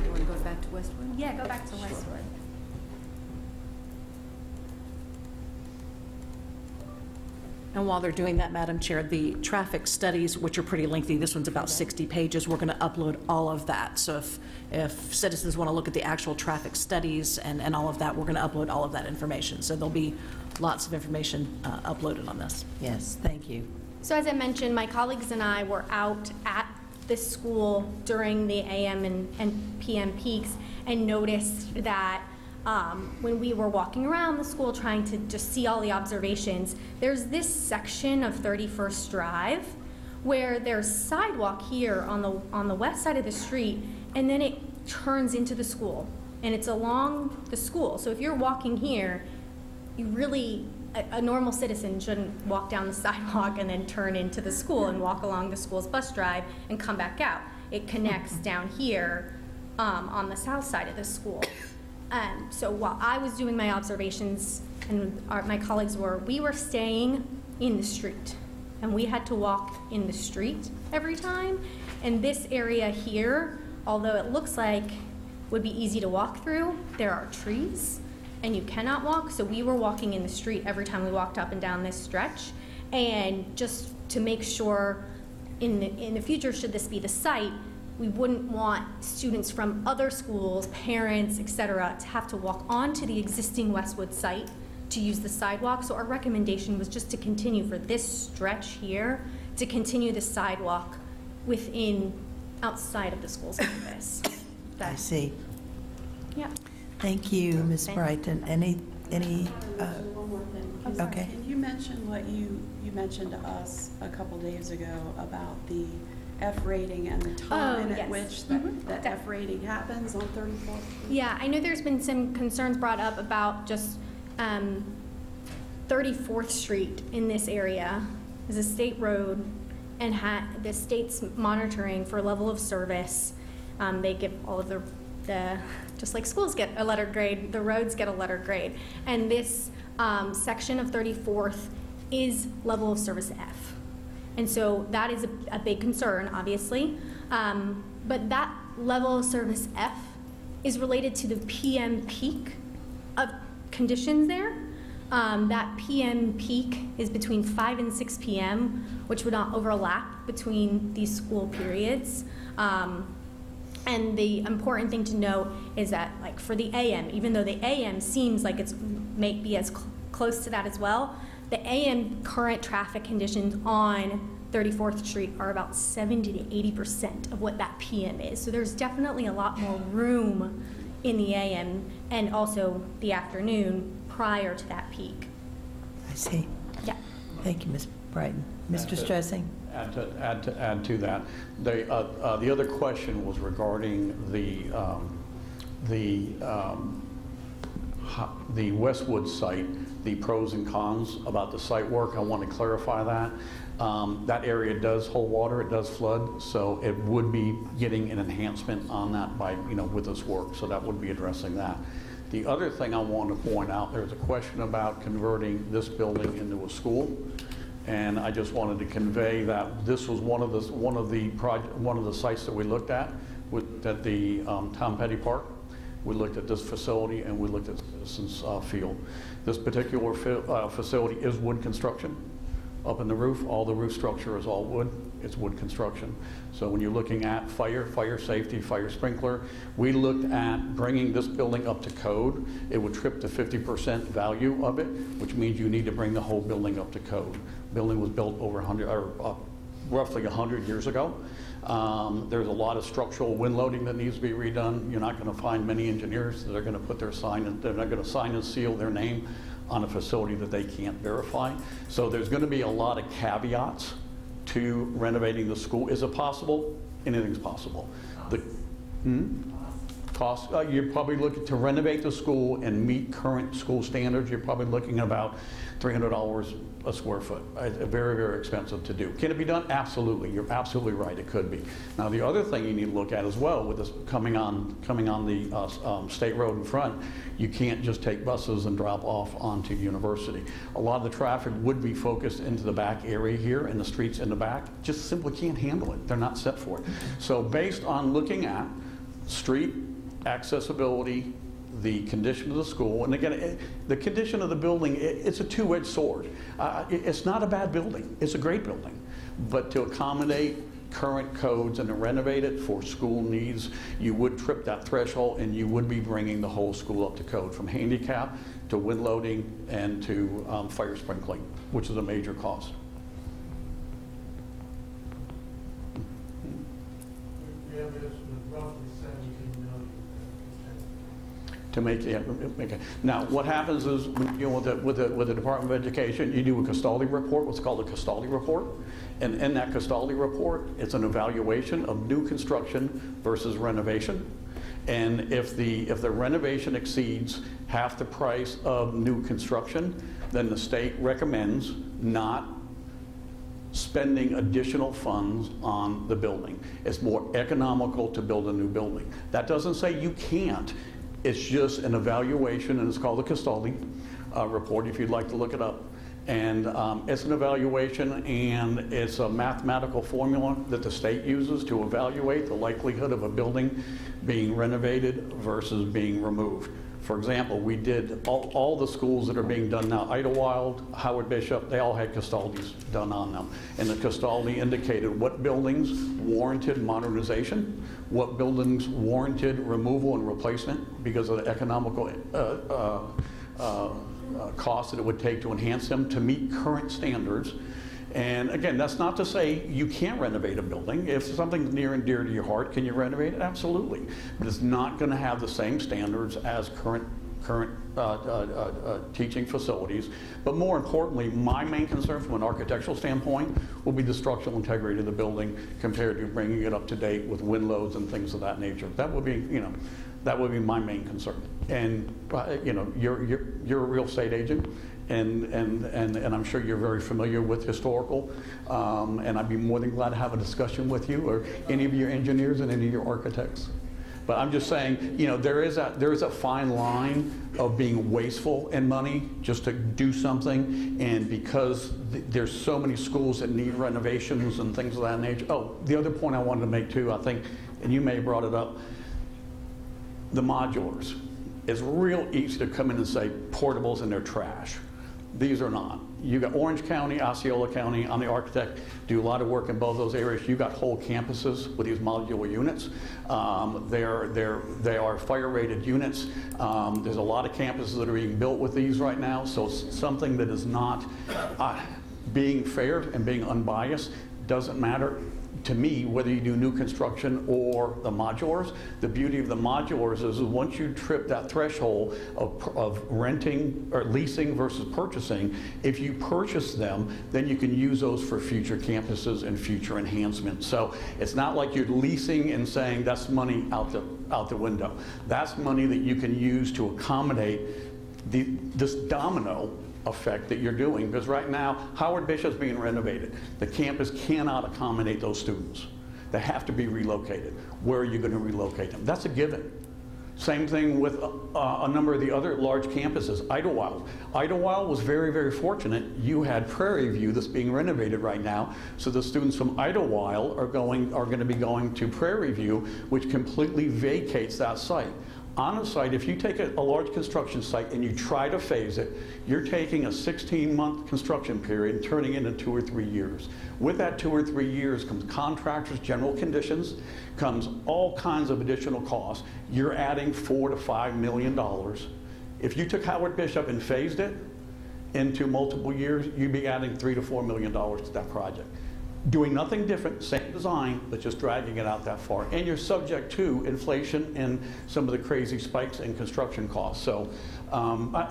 [SPEAKER 2] You want to go back to Westwood?
[SPEAKER 17] Yeah, go back to Westwood.
[SPEAKER 16] And while they're doing that, Madam Chair, the traffic studies, which are pretty lengthy, this one's about 60 pages, we're going to upload all of that. So if citizens want to look at the actual traffic studies and all of that, we're going to upload all of that information. So there'll be lots of information uploaded on this.
[SPEAKER 1] Yes, thank you.
[SPEAKER 17] So as I mentioned, my colleagues and I were out at this school during the AM and PM peaks and noticed that when we were walking around the school trying to just see all the observations, there's this section of 31st Drive where there's sidewalk here on the west side of the street, and then it turns into the school, and it's along the school. So if you're walking here, you really, a normal citizen shouldn't walk down the sidewalk and then turn into the school and walk along the school's bus drive and come back out. It connects down here on the south side of the school. So while I was doing my observations and my colleagues we were staying in the street, and we had to walk in the street every time. And this area here, although it looks like would be easy to walk through, there are trees and you cannot walk. So we were walking in the street every time we walked up and down this stretch. And just to make sure in the future, should this be the site, we wouldn't want students from other schools, parents, et cetera, to have to walk onto the existing Westwood site to use the sidewalk. So our recommendation was just to continue for this stretch here, to continue the sidewalk outside of the school's campus.
[SPEAKER 1] I see.
[SPEAKER 17] Yeah.
[SPEAKER 1] Thank you, Ms.
[SPEAKER 17] Thank
[SPEAKER 1] Brighton. Any,
[SPEAKER 18] One more thing.
[SPEAKER 1] okay.
[SPEAKER 18] Can you mention what you mentioned to us a couple days ago about the F rating and the time at
[SPEAKER 17] yes.
[SPEAKER 18] which that F rating happens on 34th?
[SPEAKER 17] Yeah, I know there's been some concerns brought up about just 34th Street in this area is a state road, and the state's monitoring for level of service. They give all of the just like schools get a letter grade, the roads get a letter grade. And this section of 34th is level of service F. And so that is a big concern, obviously. But that level of service F is related to the PM peak of conditions there. That PM peak is between 5 and 6 p.m., which would not overlap between these school periods. And the important thing to note is that, like, for the AM, even though the AM seems like it's may be as close to that as well, the AM current traffic conditions on 34th Street are about 70 to 80% of what that PM is. So there's definitely a lot more room in the AM and also the afternoon prior to that peak.
[SPEAKER 1] I see.
[SPEAKER 17] Yeah.
[SPEAKER 1] Thank you, Ms. Brighton. Mr. Stressing?
[SPEAKER 5] Add to that, the other question was regarding the Westwood site, the pros and cons about the site work. I want to clarify that. That area does hold water, it does flood, so it would be getting an enhancement on that by, with this work, so that would be addressing that. The other thing I want to point out, there's a question about converting this building into a school, and I just wanted to convey that this was one of the sites that we looked at at the Tom Petty Park. We looked at this facility and we looked at Citizens Field. This particular facility is wood construction. Up in the roof, all the roof structure is all wood. It's wood construction. So when you're looking at fire safety, fire sprinkler, we looked at bringing this building up to code. It would trip the 50% value of it, which means you need to bring the whole building up to code. Building was built over roughly 100 years ago. There's a lot of structural wind loading that needs to be redone. You're not going to find many engineers that are going to put their sign, and they're not going to sign and seal their name on a facility that they can't verify. So there's going to be a lot of caveats to renovating the school. Is it possible? Anything's possible. The cost, you're probably looking to renovate the school and meet current school standards. You're probably looking at about $300 a square foot. Very, very expensive to do. Can it be done? Absolutely. You're absolutely right. It could be. Now, the other thing you need to look at as well, with this coming on the state road in front, you can't just take buses and drop off onto University. A lot of the traffic would be focused into the back area here, and the streets in the back just simply can't handle it. They're not set for it. So based on looking at street accessibility, the condition of the school, and again, the condition of the building, it's a two-edged sword. It's not a bad building. It's a great building. But to accommodate current codes and to renovate it for school needs, you would trip that threshold and you would be bringing the whole school up to code, from handicap to wind loading and to fire sprinkling, which is a major cost. To make it. Now, what happens is, with the Department of Education, you do a Castaldi report, what's called a Castaldi report, and in that Castaldi report, it's an evaluation of new construction versus renovation. And if the renovation exceeds half the price of new construction, then the state recommends not spending additional funds on the building. It's more economical to build a new building. That doesn't say you can't. It's just an evaluation, and it's called the Castaldi report, if you'd like to look it up. And it's an evaluation, and it's a mathematical formula that the state uses to evaluate the likelihood of a building being renovated versus being removed. For example, we did all the schools that are being done now, Idlewild, Howard Bishop, they all had Castaldis done on them. And the Castaldi indicated what buildings warranted modernization, what buildings warranted removal and replacement because of the economical cost that it would take to enhance them to meet current standards. And again, that's not to say you can't renovate a building. If something's near and dear to your heart, can you renovate it? Absolutely. But it's not going to have the same standards as current teaching facilities. But more importantly, my main concern from an architectural standpoint will be the structural integrity of the building compared to bringing it up to date with wind loads and things of that nature. That would be, that would be my main concern. And you're a real estate agent. And I'm sure you're very familiar with historical, and I'd be more than glad to have a discussion with you or any of your engineers and any of your architects. But I'm just saying, there is a fine line of being wasteful in money just to do something, and because there's so many schools that need renovations and things of that nature. Oh, the other point I wanted to make too, I think, and you may have brought it up, the modulars. It's real easy to come in and say portables and they're trash. These are not. You got Orange County, Osceola County, I'm the architect, do a lot of work in both those areas. You got whole campuses with these modular units. They are fire-rated units. There's a lot of campuses that are being built with these right now, so it's something that is not, being fair and being unbiased, doesn't matter to me whether you do new construction or the modulars. The beauty of the modulars is once you trip that threshold of renting or leasing versus purchasing, if you purchase them, then you can use those for future campuses and future enhancements. So it's not like you're leasing and saying that's money out the window. That's money that you can use to accommodate this domino effect that you're doing, because right now Howard Bishop's being renovated. The campus cannot accommodate those students. They have to be relocated. Where are you going to relocate them? That's a given. Same thing with a number of the other large campuses. Idlewild. Idlewild was very, very fortunate. You had Prairie View that's being renovated right now, so the students from Idlewild are going to be going to Prairie View, which completely vacates that site. On a site, if you take a large construction site and you try to phase it, you're taking a 16-month construction period and turning it into 2 or 3 years. With that 2 or 3 years comes contractors, general conditions, comes all kinds of additional costs. You're adding $4 to $5 million. If you took Howard Bishop and phased it into multiple years, you'd be adding $3 to $4 million to that project. Doing nothing different, same design, but just dragging it out that far. And you're subject to inflation and some of the crazy spikes in construction costs. So,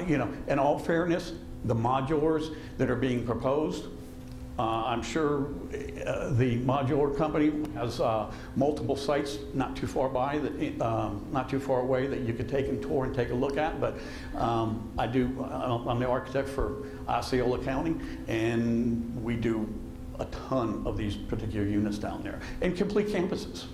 [SPEAKER 5] you know, in all fairness, the modulars that are being proposed, I'm sure the modular company has multiple sites not too far away that you could take and tour and take a look at. But I'm the architect for Osceola County, and we do a ton of these particular units down there, and complete campuses.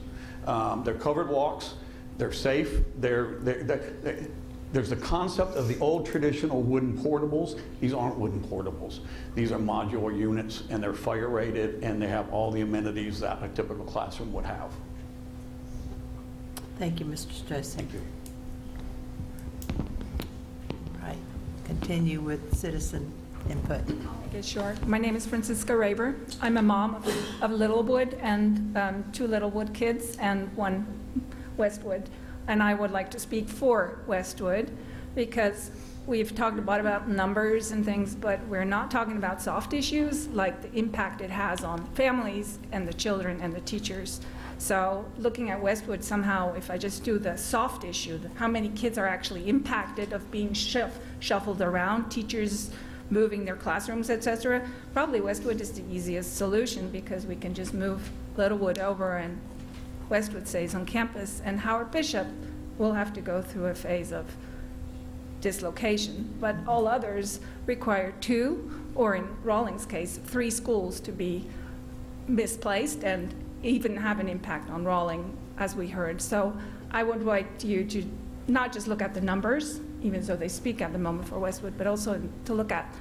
[SPEAKER 5] They're covered walks, they're safe, there's the concept of the old traditional wooden portables. These aren't wooden portables. These are modular units, and they're fire rated, and they have all the amenities that a typical classroom would have.
[SPEAKER 1] Thank you, Mr. Stressing.
[SPEAKER 5] Thank you.
[SPEAKER 1] Right, continue with citizen input.
[SPEAKER 19] Okay, sure. My name is Francisca Raber. I'm a mom of Littlewood and 2 Littlewood kids and 1 Westwood. And I would like to speak for Westwood because we've talked about numbers and things, but we're not talking about soft issues like the impact it has on families and the children and the teachers. So looking at Westwood somehow, if I just do the soft issue, how many kids are actually impacted of being shuffled around, teachers moving their classrooms, etc. Probably Westwood is the easiest solution because we can just move Littlewood over and Westwood stays on campus, and Howard Bishop will have to go through a phase of dislocation. But all others require 2, or in Rawlings' case, 3 schools to be misplaced and even have an impact on Rawlings, as we heard. So I would like you to not just look at the numbers, even though they speak at the moment for Westwood, but also to look at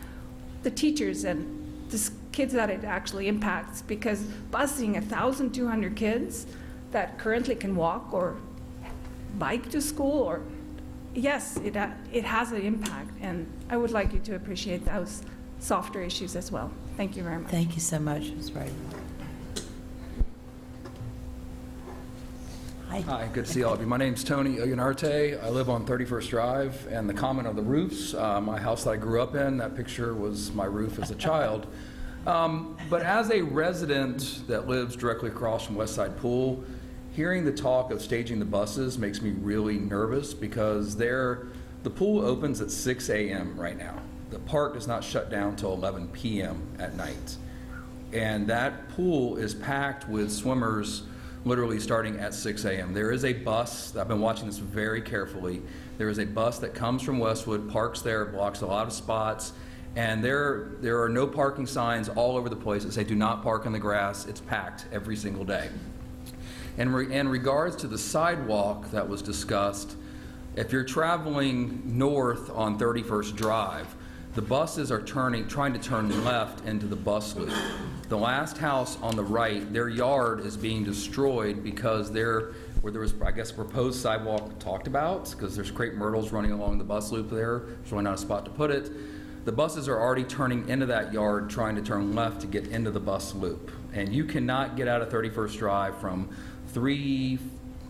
[SPEAKER 19] the teachers and the kids that it actually impacts, because busing 1,200 kids that currently can walk or bike to school, or yes, it has an impact, and I would like you to appreciate those softer issues as well. Thank you very much.
[SPEAKER 1] Thank you so much, Ms. Raber.
[SPEAKER 20] Hi, good to see all of you. My name's Tony Ionarte. I live on 31st Drive, and the comment on the roofs, my house that I grew up in, that picture was my roof as a child. But as a resident that lives directly across from Westside Pool, hearing the talk of staging the buses makes me really nervous because the pool opens at 6 a.m. right now. The park does not shut down till 11 p.m. at night. And that pool is packed with swimmers literally starting at 6 a.m. There is a bus, I've been watching this very carefully, there is a bus that comes from Westwood, parks there, blocks a lot of spots, and there are no parking signs all over the place that say do not park in the grass. It's packed every single day. And in regards to the sidewalk that was discussed, if you're traveling north on 31st Drive, the buses are trying to turn left into the bus loop. The last house on the right, their yard is being destroyed because where there was, I guess, a proposed sidewalk talked about, because there's crepe myrtles running along the bus loop there. There's really not a spot to put it. the buses are already turning into that yard, trying to turn left to get into the bus loop. And you cannot get out of 31st Drive from 3,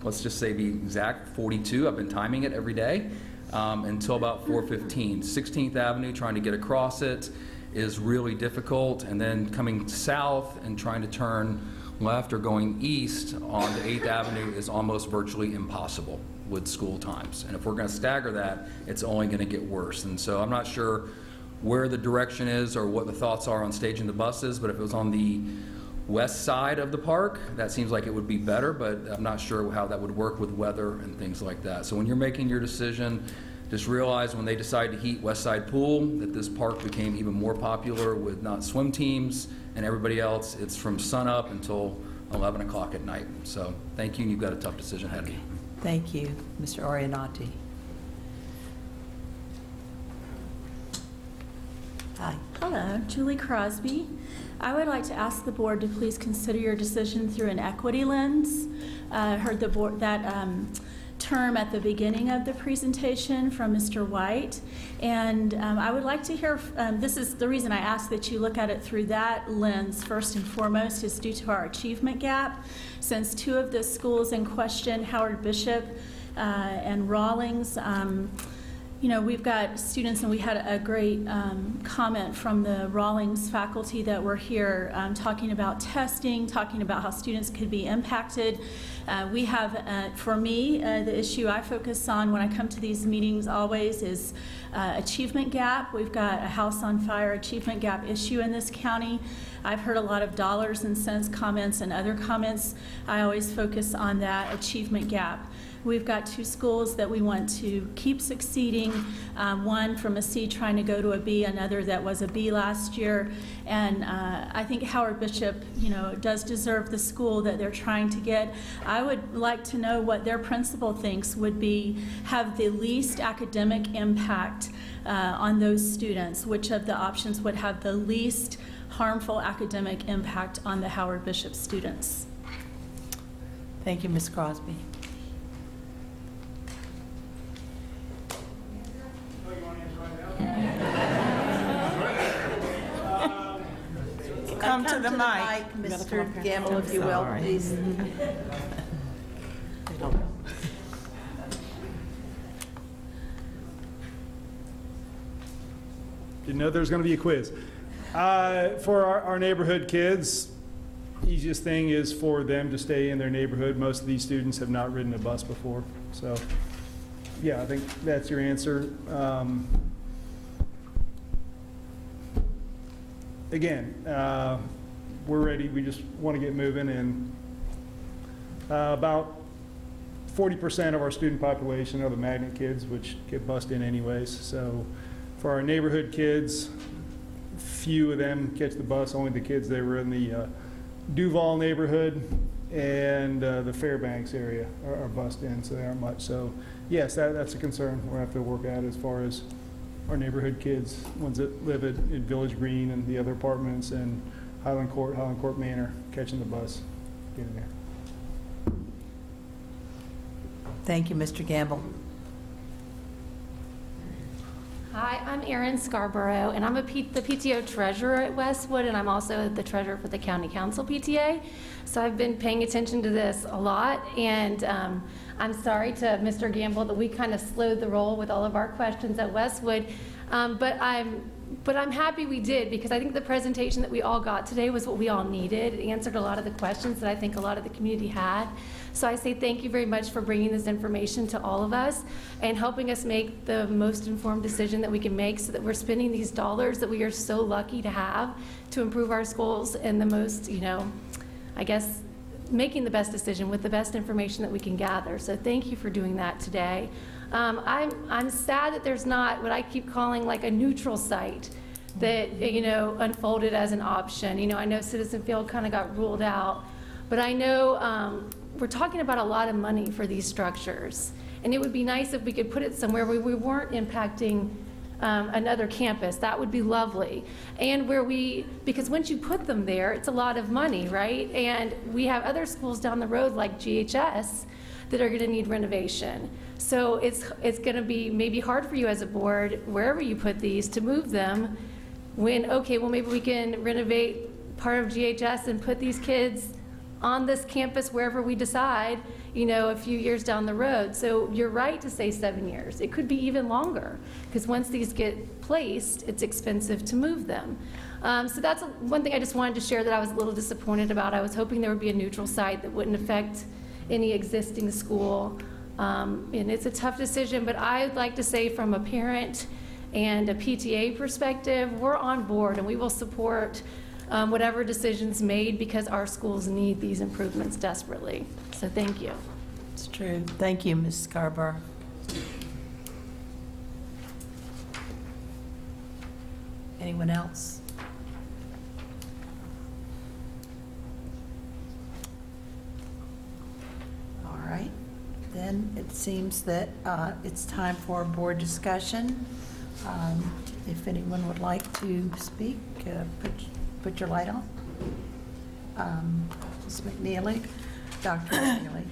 [SPEAKER 20] let's just say be exact, 42, I've been timing it every day, until about 4:15. 16th Avenue, trying to get across it is really difficult, and then coming south and trying to turn left or going east onto 8th Avenue is almost virtually impossible with school times. And if we're going to stagger that, it's only going to get worse. And so I'm not sure where the direction is or what the thoughts are on staging the buses, but if it was on the west side of the park, that seems like it would be better, but I'm not sure how that would work with weather and things like that. So when you're making your decision, just realize when they decide to heat West Side Pool, that this park became even more popular with not swim teams and everybody else. It's from sun up until 11 o'clock at night. So thank you, and you've got a tough decision ahead of you.
[SPEAKER 1] Thank you, Mr. Orianati. Hi.
[SPEAKER 21] Hello, Julie Crosby. I would like to ask the board to please consider your decision through an equity lens. I heard the board that term at the beginning of the presentation from Mr. White, and I would like to hear, this is the reason I ask that you look at it through that lens first and foremost, is due to our achievement gap. Since two of the schools in question, Howard Bishop and Rawlings, you know, we've got students, and we had a great comment from the Rawlings faculty that were here talking about testing, talking about how students could be impacted. We have, for me, the issue I focus on when I come to these meetings always is achievement gap. We've got a house on fire achievement gap issue in this county. I've heard a lot of dollars and cents comments and other comments. I always focus on that achievement gap. We've got two schools that we want to keep succeeding, one from a C trying to go to a B, another that was a B last year. And I think Howard Bishop, you know, does deserve the school that they're trying to get. I would like to know what their principal thinks would be, have the least academic impact on those students. Which of the options would have the least harmful academic impact on the Howard Bishop students?
[SPEAKER 1] Thank you, Ms. Crosby.
[SPEAKER 8] Come to the mic.
[SPEAKER 1] Mr. Gamble, if you will, please.
[SPEAKER 6] Didn't know there was going to be a quiz. For our neighborhood kids, easiest thing is for them to stay in their neighborhood. Most of these students have not ridden a bus before. So, yeah, I think that's your answer. Again, we're ready. We just want to get moving. And about 40% of our student population are the magnet kids, which get bused in anyways. So for our neighborhood kids, few of them catch the bus. Only the kids that were in the Duval neighborhood and the Fairbanks area are bused in, so they aren't much. So yes, that's a concern we'll have to work out as far as our neighborhood kids, ones that live in Village Green and the other apartments and Highland Court Manor, catching the bus, getting there.
[SPEAKER 1] Thank you, Mr. Gamble.
[SPEAKER 22] Hi, I'm Erin Scarborough, and I'm the PTO treasurer at Westwood, and I'm also the treasurer for the County Council PTA. So I've been paying attention to this a lot, and I'm sorry to Mr. Gamble that we kind of slowed the roll with all of our questions at Westwood, but I'm happy we did, because I think the presentation that we all got today was what we all needed. It answered a lot of the questions that I think a lot of the community had. So I say thank you very much for bringing this information to all of us and helping us make the most informed decision that we can make, so that we're spending these dollars that we are so lucky to have to improve our schools in the most, you know, I guess, making the best decision with the best information that we can gather. So thank you for doing that today. I'm sad that there's not what I keep calling like a neutral site that, you know, unfolded as an option. You know, I know Citizen Field kind of got ruled out, but I know we're talking about a lot of money for these structures. And it would be nice if we could put it somewhere where we weren't impacting another campus. That would be lovely. And where because once you put them there, it's a lot of money, right? And we have other schools down the road like GHS that are going to need renovation. So it's going to be maybe hard for you as a board, wherever you put these, to move them when, okay, well, maybe we can renovate part of GHS and put these kids on this campus wherever we decide, you know, a few years down the road. So you're right to say 7 years. It could be even longer, because once these get placed, it's expensive to move them. So that's one thing I just wanted to share that I was a little disappointed about. I was hoping there would be a neutral site that wouldn't affect any existing school. And it's a tough decision, but I'd like to say from a parent and a PTA perspective, we're on board and we will support whatever decisions made, because our schools need these improvements desperately. So thank you.
[SPEAKER 1] It's true. Thank you, Ms. Scarborough. Anyone else? All right. Then it seems that it's time for a board discussion. If anyone would like to speak, put your light on. Ms. McNeely, Dr. McNeely.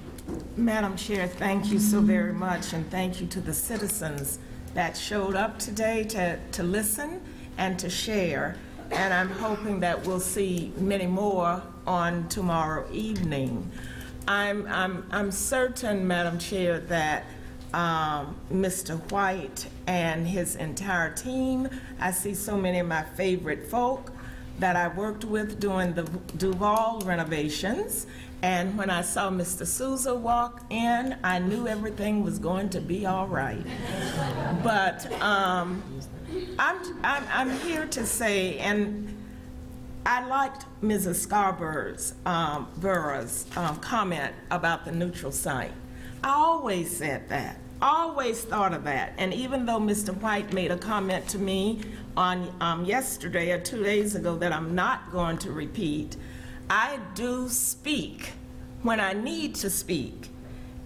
[SPEAKER 4] Madam Chair, thank you so very much, and thank you to the citizens that showed up today to listen and to share. And I'm hoping that we'll see many more on tomorrow evening. I'm certain, Madam Chair, that Mr. White and his entire team, I see so many of my favorite folk that I worked with during the Duval renovations. And when I saw Mr. Souza walk in, I knew everything was going to be all right. But I'm here to say, and I liked Mrs. Scarborough's comment about the neutral site. I always said that, always thought of that. And even though Mr. White made a comment to me on yesterday or 2 days ago that I'm not going to repeat, I do speak when I need to speak.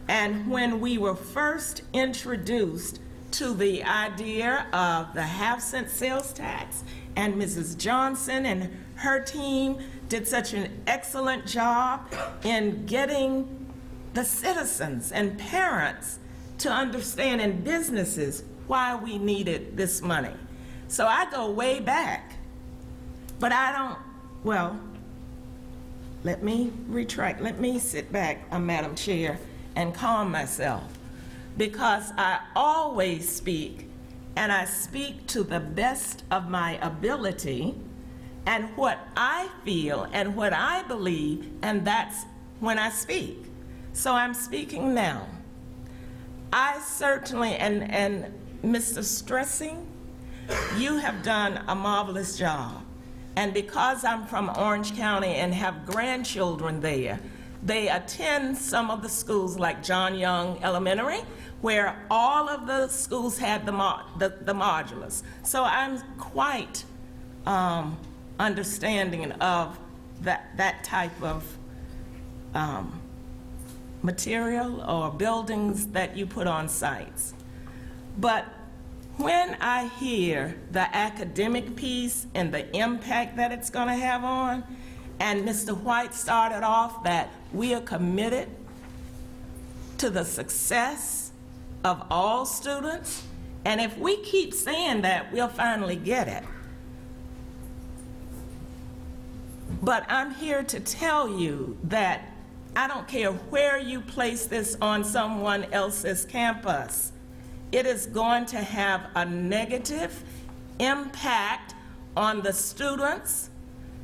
[SPEAKER 4] And when we were first introduced to the idea of the half-cent sales tax, and Mrs. Johnson and her team did such an excellent job in getting the citizens and parents to understand, and businesses, why we needed this money. So I go way back, but I don't, well, let me retract, let me sit back, Madam Chair, and calm myself, because I always speak, and I speak to the best of my ability, and what I feel and what I believe, and that's when I speak. So I'm speaking now. I certainly, and Mr. Stressing, you have done a marvelous job. And because I'm from Orange County and have grandchildren there, they attend some of the schools like John Young Elementary, where all of the schools had the modulars. So I'm quite understanding of that type of material or buildings that you put on sites. But when I hear the academic piece and the impact that it's going to have on, and Mr. White started off that we are committed to the success of all students, and if we keep saying that, we'll finally get it. But I'm here to tell you that I don't care where you place this on someone else's campus, it is going to have a negative impact on the students,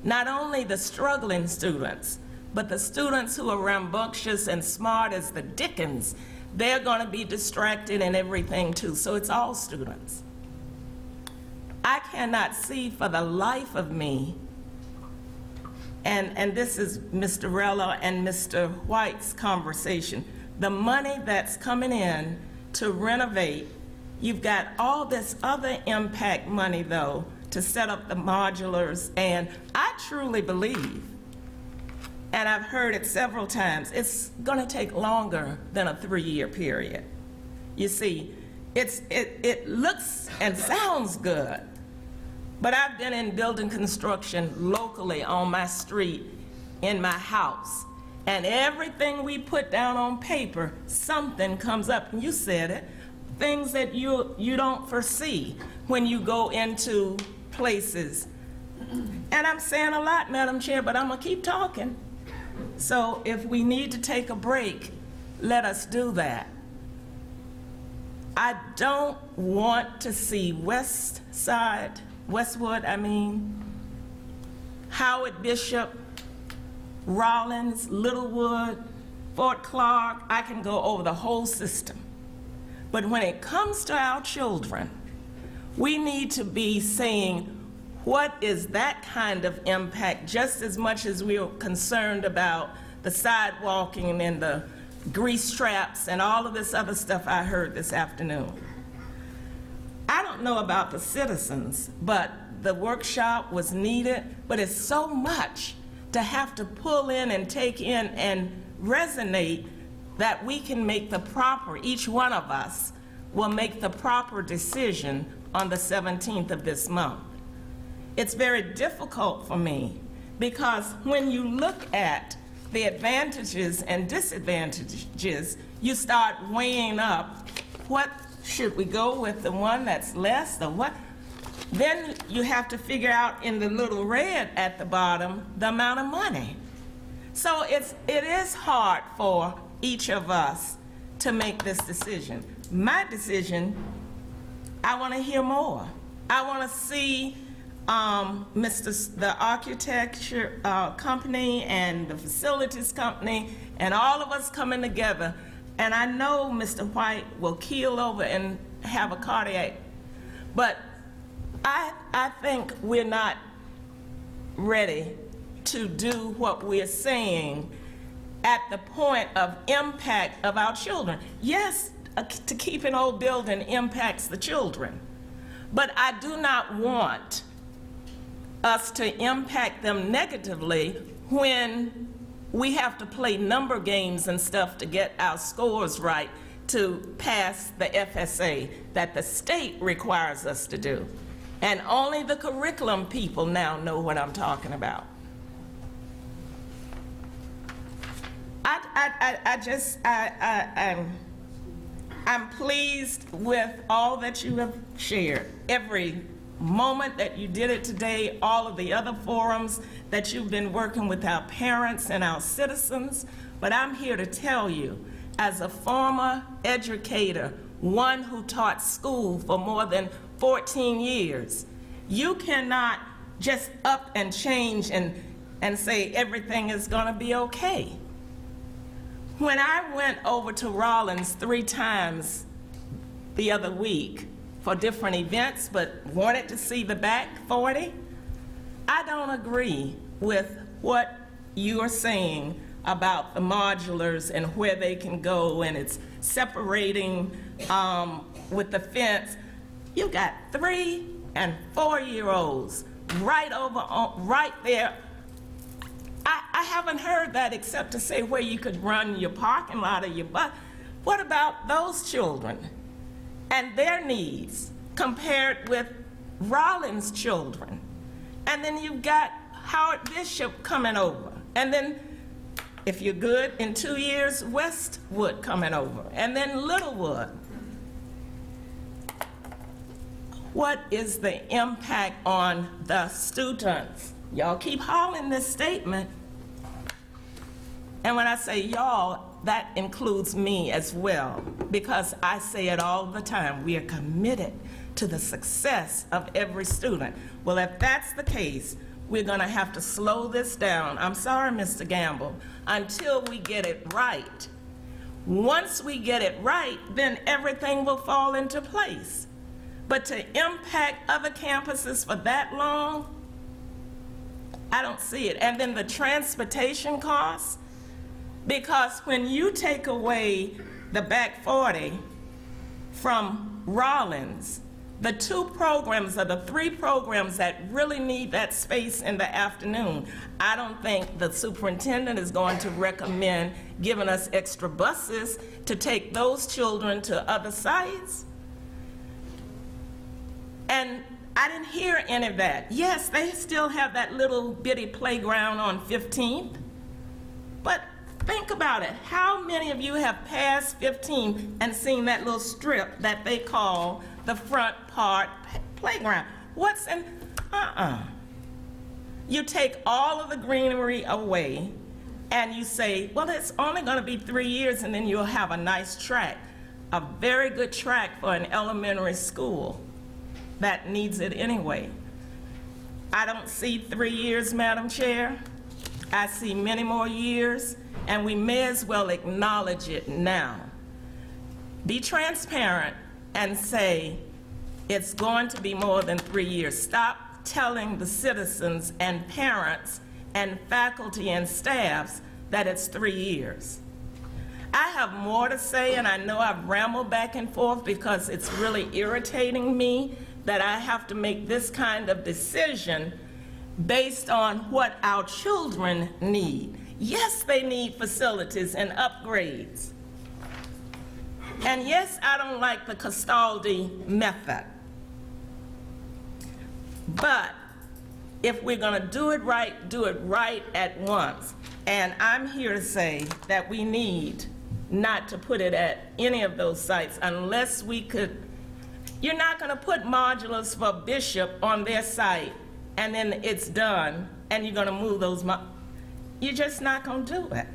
[SPEAKER 4] not only the struggling students, but the students who are rambunctious and smart as the dickens. They're going to be distracted and everything too, so it's all students. I cannot see for the life of me, and this is Mr. Rella and Mr. White's conversation, the money that's coming in to renovate, you've got all this other impact money though to set up the modulars, and I truly believe, and I've heard it several times, it's gonna take longer than a 3-year period. You see, it looks and sounds good, but I've been in building construction locally on my street, in my house, And everything we put down on paper, something comes up, and you said it, things that you don't foresee when you go into places. And I'm saying a lot, Madam Chair, but I'm gonna keep talking. So if we need to take a break, let us do that. I don't want to see Westwood, Howard Bishop, Rollins, Littlewood, Fort Clark, I can go over the whole system. But when it comes to our children, we need to be saying, what is that kind of impact, just as much as we're concerned about the sidewalking and the grease traps and all of this other stuff I heard this afternoon. I don't know about the citizens, but the workshop was needed, but it's so much to have to pull in and take in and resonate that we can make the proper, each one of us will make the proper decision on the 17th of this month. It's very difficult for me because when you look at the advantages and disadvantages, you start weighing up, what should we go with, the one that's less, the what? Then you have to figure out in the little red at the bottom the amount of money. So it is hard for each of us to make this decision. My decision, I want to hear more. I want to see the architecture company and the facilities company and all of us coming together. And I know Mr. White will keel over and have a cardiac, but I think we're not ready to do what we're saying at the point of impact of our children. Yes, to keep an old building impacts the children, but I do not want us to impact them negatively when we have to play number games and stuff to get our scores right to pass the FSA that the state requires us to do. And only the curriculum people now know what I'm talking about. I'm pleased with all that you have shared. Every moment that you did it today, all of the other forums that you've been working with our parents and our citizens. But I'm here to tell you, as a former educator, one who taught school for more than 14 years, you cannot just up and change and say everything is going to be okay. When I went over to Rollins 3 times the other week for different events, but wanted to see the back 40, I don't agree with what you are saying about the modulars and where they can go, and it's separating with the fence. You got 3- and 4-year-olds right there. I haven't heard that except to say where you could run your parking lot or your bus. What about those children and their needs compared with Rollins' children? And then you've got Howard Bishop coming over. And then, if you're good, in 2 years, Westwood coming over. And then Littlewood. What is the impact on the students? Y'all keep hollering this statement. And when I say y'all, that includes me as well, because I say it all the time. We are committed to the success of every student. Well, if that's the case, we're going to have to slow this down. I'm sorry, Mr. Gamble, until we get it right. Once we get it right, then everything will fall into place. But to impact other campuses for that long, I don't see it. And then the transportation costs, because when you take away the back 40 from Rollins, the 2 programs are the 3 programs that really need that space in the afternoon. I don't think the superintendent is going to recommend giving us extra buses to take those children to other sites. And I didn't hear any of that. Yes, they still have that little bitty playground on 15th, but Think about it. How many of you have passed 15 and seen that little strip that they call the front part playground? What's in, You take all of the greenery away and you say, well, it's only gonna be 3 years and then you'll have a nice track. A very good track for an elementary school that needs it anyway. I don't see 3 years, Madam Chair. I see many more years, and we may as well acknowledge it now. Be transparent and say it's going to be more than 3 years. Stop telling the citizens and parents and faculty and staffs that it's 3 years. I have more to say, and I know I've rambled back and forth because it's really irritating me that I have to make this kind of decision based on what our children need. Yes, they need facilities and upgrades. And yes, I don't like the Castaldi method. But if we're gonna do it right at once. And I'm here to say that we need not to put it at any of those sites unless we could. You're not gonna put modulars for Bishop on their site and then it's done and you're gonna move those, you're just not gonna do it.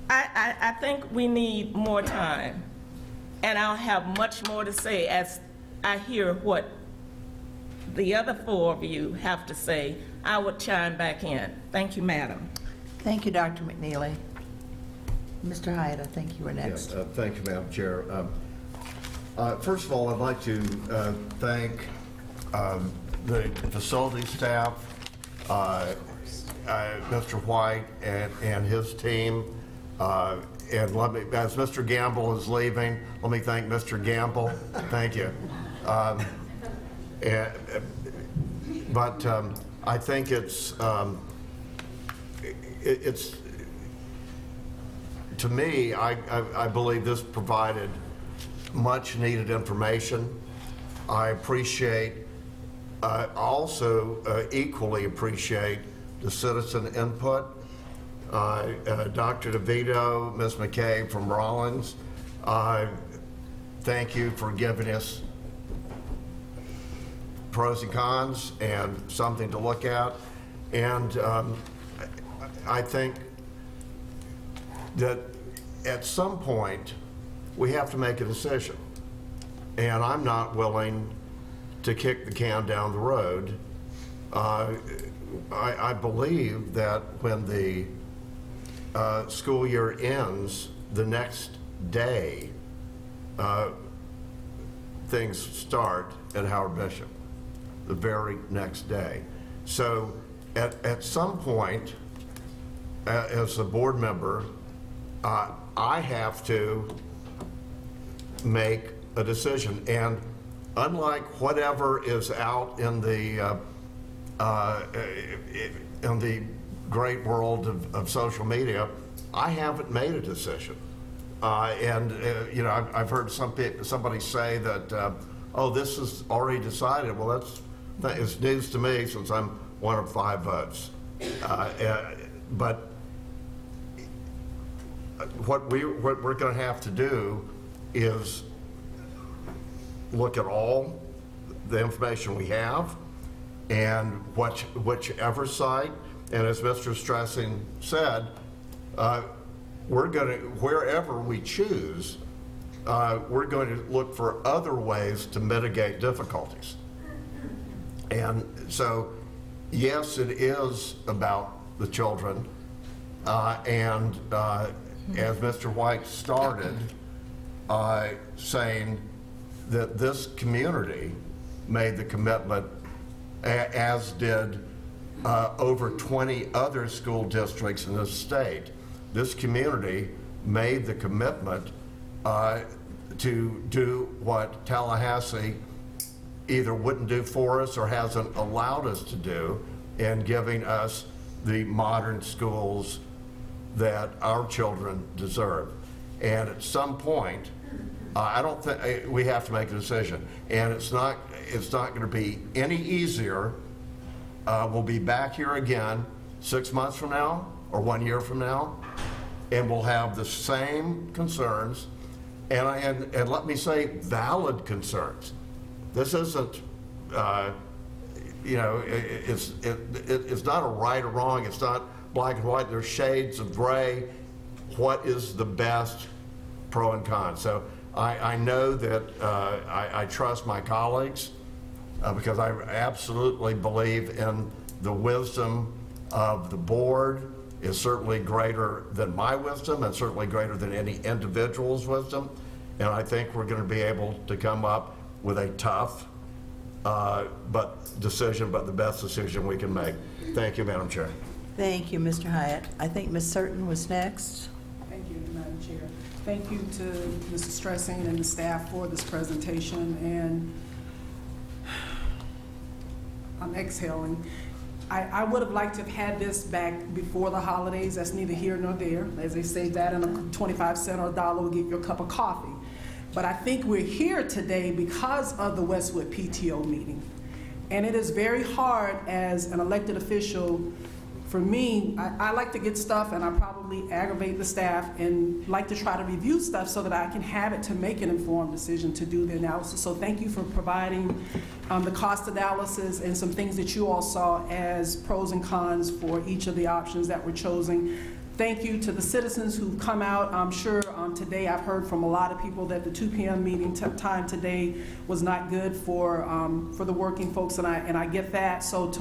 [SPEAKER 4] I think we need more time, and I'll have much more to say as I hear what the other 4 of you have to say. I would chime back in. Thank you, Madam.
[SPEAKER 1] Thank you, Dr. McNeely. Mr. Hyatt, I think you were next.
[SPEAKER 7] Yes, thank you, Madam Chair. First of all, I'd like to thank the facility staff, Mr. White and his team. And let me, as Mr. Gamble is leaving, let me thank Mr. Gamble. Thank you. But I think it's to me, I believe this provided much needed information. I appreciate, also equally appreciate the citizen input. Dr. DeVito, Ms. McKay from Rollins, thank you for giving us pros and cons and something to look at. And I think that at some point we have to make a decision. And I'm not willing to kick the can down the road. I believe that when the school year ends, the next day, things start at Howard Bishop, the very next day. So at some point, as a board member, I have to make a decision. And unlike whatever is out in the great world of social media, I haven't made a decision. You know, I've heard somebody say that, oh, this is already decided. Well, it's news to me since I'm one of 5 votes. But what we're going to have to do is look at all the information we have and whichever site. And as Mr. Stressing said, we're going to, wherever we choose, we're going to look for other ways to mitigate difficulties. And so, yes, it is about the children. And as Mr. White started, saying that this community made the commitment, as did over 20 other school districts in this state. This community made the commitment to do what Tallahassee either wouldn't do for us or hasn't allowed us to do in giving us the modern schools that our children deserve. And at some point, I don't think we have to make a decision. And it's not going to be any easier. We'll be back here again 6 months from now or 1 year from now, and we'll have the same concerns, and let me say, valid concerns. This isn't, it's not a right or wrong, it's not black and white, there's shades of gray. What is the best pro and con? So I know that I trust my colleagues because I absolutely believe in the wisdom of the board is certainly greater than my wisdom and certainly greater than any individual's wisdom. And I think we're going to be able to come up with a tough but the best decision we can make. Thank you, Madam Chair.
[SPEAKER 1] Thank you, Mr. Hyatt. I think Ms. Certain was next.
[SPEAKER 3] Thank you, Madam Chair. Thank you to Mr. Stressing and the staff for this presentation, and I'm exhaling. I would have liked to have had this back before the holidays. That's neither here nor there. As they say, that and a 25 cent or $1 will get you a cup of coffee. But I think we're here today because of the Westwood PTO meeting. And it is very hard as an elected official. For me, I like to get stuff, and I probably aggravate the staff and like to try to review stuff so that I can have it to make an informed decision to do the analysis. So thank you for providing the cost analysis and some things that you all saw as pros and cons for each of the options that were chosen. Thank you to the citizens who've come out. I'm sure today I've heard from a lot of people that the 2 p.m. meeting time today was not good for the working folks, and I get that. So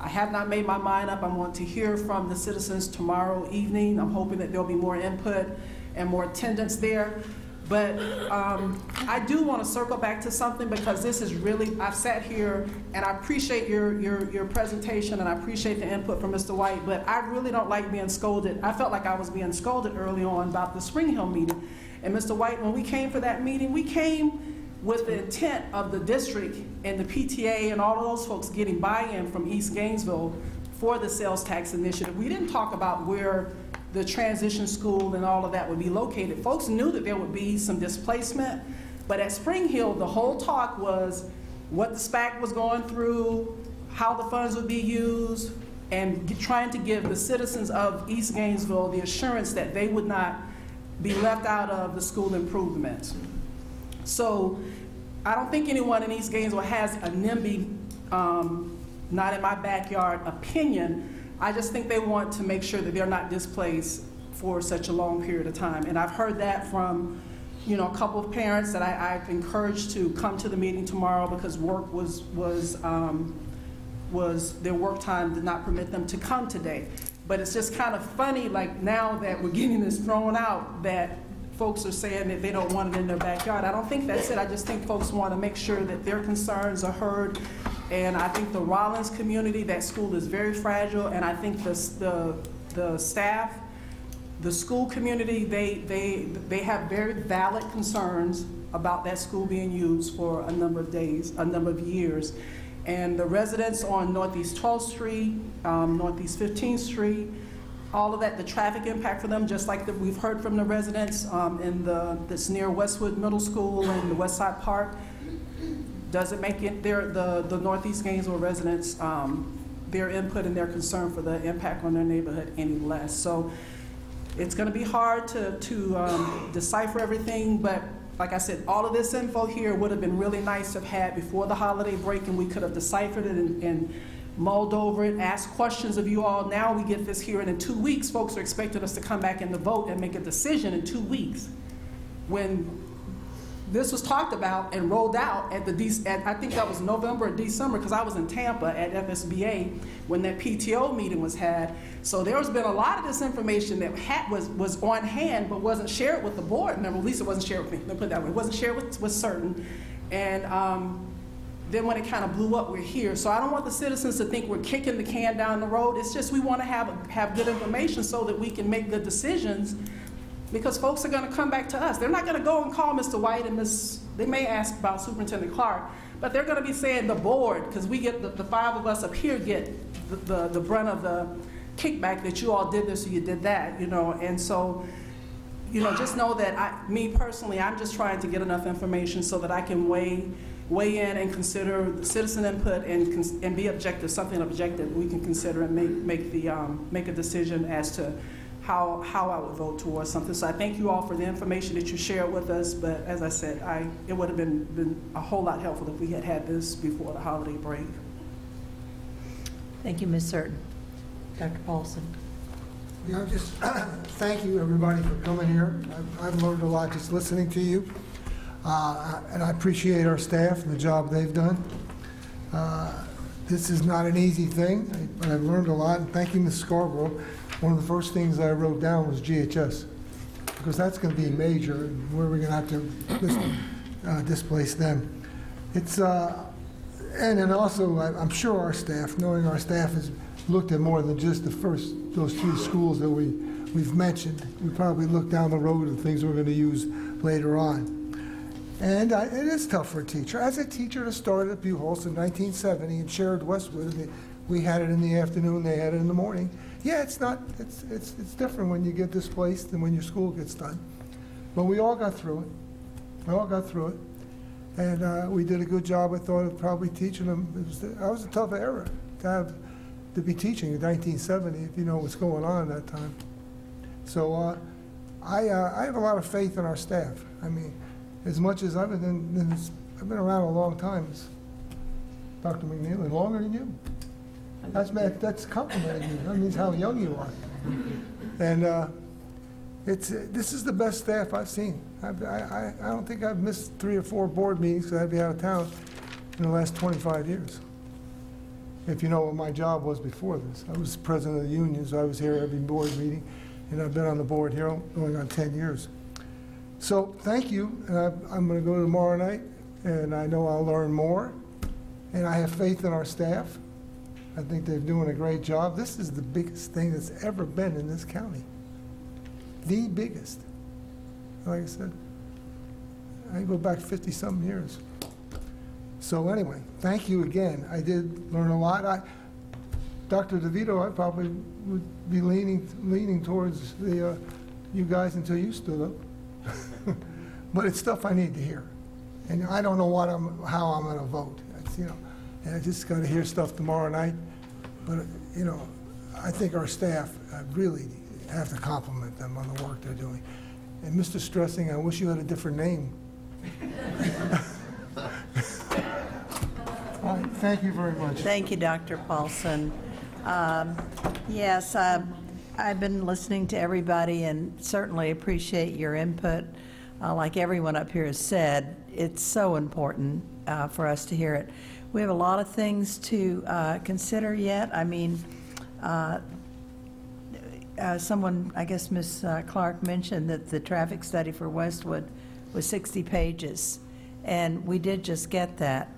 [SPEAKER 3] I have not made my mind up. I want to hear from the citizens tomorrow evening. I'm hoping that there'll be more input and more attendance there. But I do want to circle back to something because this is really, I've sat here and I appreciate your presentation and I appreciate the input from Mr. White, but I really don't like being scolded. I felt like I was being scolded early on about the Spring Hill meeting. And Mr. White, when we came for that meeting, we came with the intent of the district and the PTA and all of those folks getting buy-in from East Gainesville for the sales tax initiative. We didn't talk about where the transition school and all of that would be located. Folks knew that there would be some displacement, but at Spring Hill, the whole talk was what the SPAC was going through, how the funds would be used, and trying to give the citizens of East Gainesville the assurance that they would not be left out of the school improvements. So I don't think anyone in East Gainesville has a NIMBY, not in my backyard opinion. I just think they want to make sure that they're not displaced for such a long period of time. And I've heard that from, a couple of parents that I've encouraged to come to the meeting tomorrow because work their work time did not permit them to come today. But it's just kind of funny, like now that we're getting this thrown out, that folks are saying that they don't want it in their backyard. I don't think that's it. I just think folks want to make sure that their concerns are heard. And I think the Rollins community, that school is very fragile, and I think the staff, the school community, they have very valid concerns about that school being used for a number of days, a number of years. And the residents on Northeast 12th Street, Northeast 15th Street, all of that, the traffic impact for them, just like we've heard from the residents that's near Westwood Middle School and the Westside Park, doesn't make it the Northeast Gainesville residents, their input and their concern for the impact on their neighborhood any less. So it's going to be hard to decipher everything, but like I said, all of this info here would have been really nice to have had before the holiday break, and we could have deciphered it and mulled over it, asked questions of you all. Now we get this here, and in 2 weeks, folks are expecting us to come back and to vote and make a decision in 2 weeks. When this was talked about and rolled out at I think that was November or December, because I was in Tampa at FSBA when that PTO meeting was had. So there's been a lot of this information that was on hand but wasn't shared with the board. Remember, at least it wasn't shared with me. Let me put it that way. It wasn't shared with certain. And then when it kind of blew up, we're here. So I don't want the citizens to think we're kicking the can down the road. It's just we want to have good information so that we can make good decisions, because folks are going to come back to us. They're not going to go and call Mr. White and they may ask about Superintendent Clark, but they're going to be saying the board, because we get the 5 of us up here get the brunt of the kickback that you all did this or you did that, and so, just know that me personally, I'm just trying to get enough information so that I can weigh weigh in and consider citizen input and be objective, something objective we can consider and make a decision as to how I would vote towards something. So I thank you all for the information that you shared with us, but as I said, it would have been a whole lot helpful if we had had this before the holiday break.
[SPEAKER 1] Thank you, Ms. Certain. Dr. Paulson.
[SPEAKER 9] Yeah, just thank you, everybody, for coming here. I've learned a lot just listening to you, and I appreciate our staff and the job they've done. This is not an easy thing, but I've learned a lot, and thank you, Ms. Scarborough. One of the first things I wrote down was GHS, because that's going to be major, and where we're going to have to displace them. It's and then also, I'm sure our staff, knowing our staff has looked at more than just those 3 schools that we've mentioned. We probably look down the road at things we're going to use later on. And it is tough for a teacher. As a teacher that started at Buchholz in 1970 and shared Westwood, we had it in the afternoon, they had it in the morning. Yeah, it's different when you get displaced than when your school gets done. But we all got through it. We all got through it. And we did a good job, I thought, of probably teaching them. That was a tough era to be teaching in 1970, if you know what's going on at that time. So I have a lot of faith in our staff. I mean, as much as I've been around a long time, as Dr. McNeil, and longer than you. That's complimenting you. That means how young you are. And this is the best staff I've seen. I don't think I've missed 3 or 4 board meetings because I'd be out of town in the last 25 years. If you know what my job was before this. I was president of the union, so I was here every board meeting, and I've been on the board here going on 10 years. So thank you, and I'm going to go tomorrow night, and I know I'll learn more, and I have faith in our staff. I think they're doing a great job. This is the biggest thing that's ever been in this county. The biggest. Like I said, I go back 50-something years. So anyway, thank you again. I did learn a lot. Dr. DeVito, I probably would be leaning towards you guys until you stood up. But it's stuff I need to hear. And I don't know how I'm going to vote. And I just got to hear stuff tomorrow night. But, I think our staff, I really have to compliment them on the work they're doing. And Mr. Stressing, I wish you had a different name. All right, thank you very much.
[SPEAKER 1] Thank you, Dr. Paulson. Yes, I've been listening to everybody and certainly appreciate your input. Like everyone up here has said, it's so important for us to hear it. We have a lot of things to consider yet. I mean, someone, I guess Ms. Clark mentioned that the traffic study for Westwood was 60 pages, and we did just get that.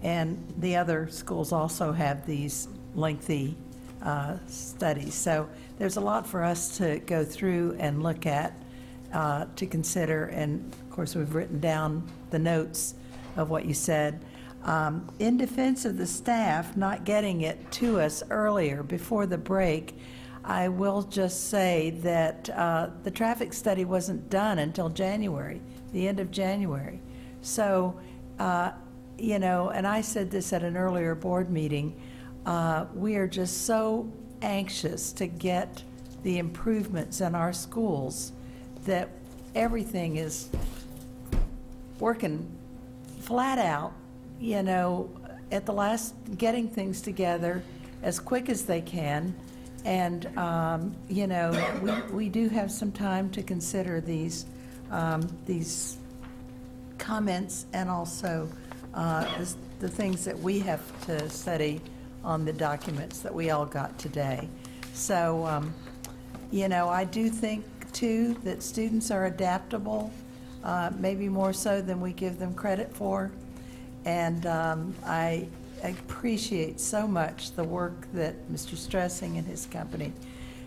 [SPEAKER 1] And the other schools also have these lengthy studies. So there's a lot for us to go through and look at, to consider, and of course we've written down the notes of what you said. In defense of the staff not getting it to us earlier, before the break, I will just say that the traffic study wasn't done until January, the end of January. So, and I said this at an earlier board meeting, we are just so anxious to get the improvements in our schools that everything is working flat out, at the last, getting things together as quick as they can. And, we do have some time to consider these comments and also the things that we have to study on the documents that we all got today. So, I do think, too, that students are adaptable, maybe more so than we give them credit for. And I appreciate so much the work that Mr. Stressing and his company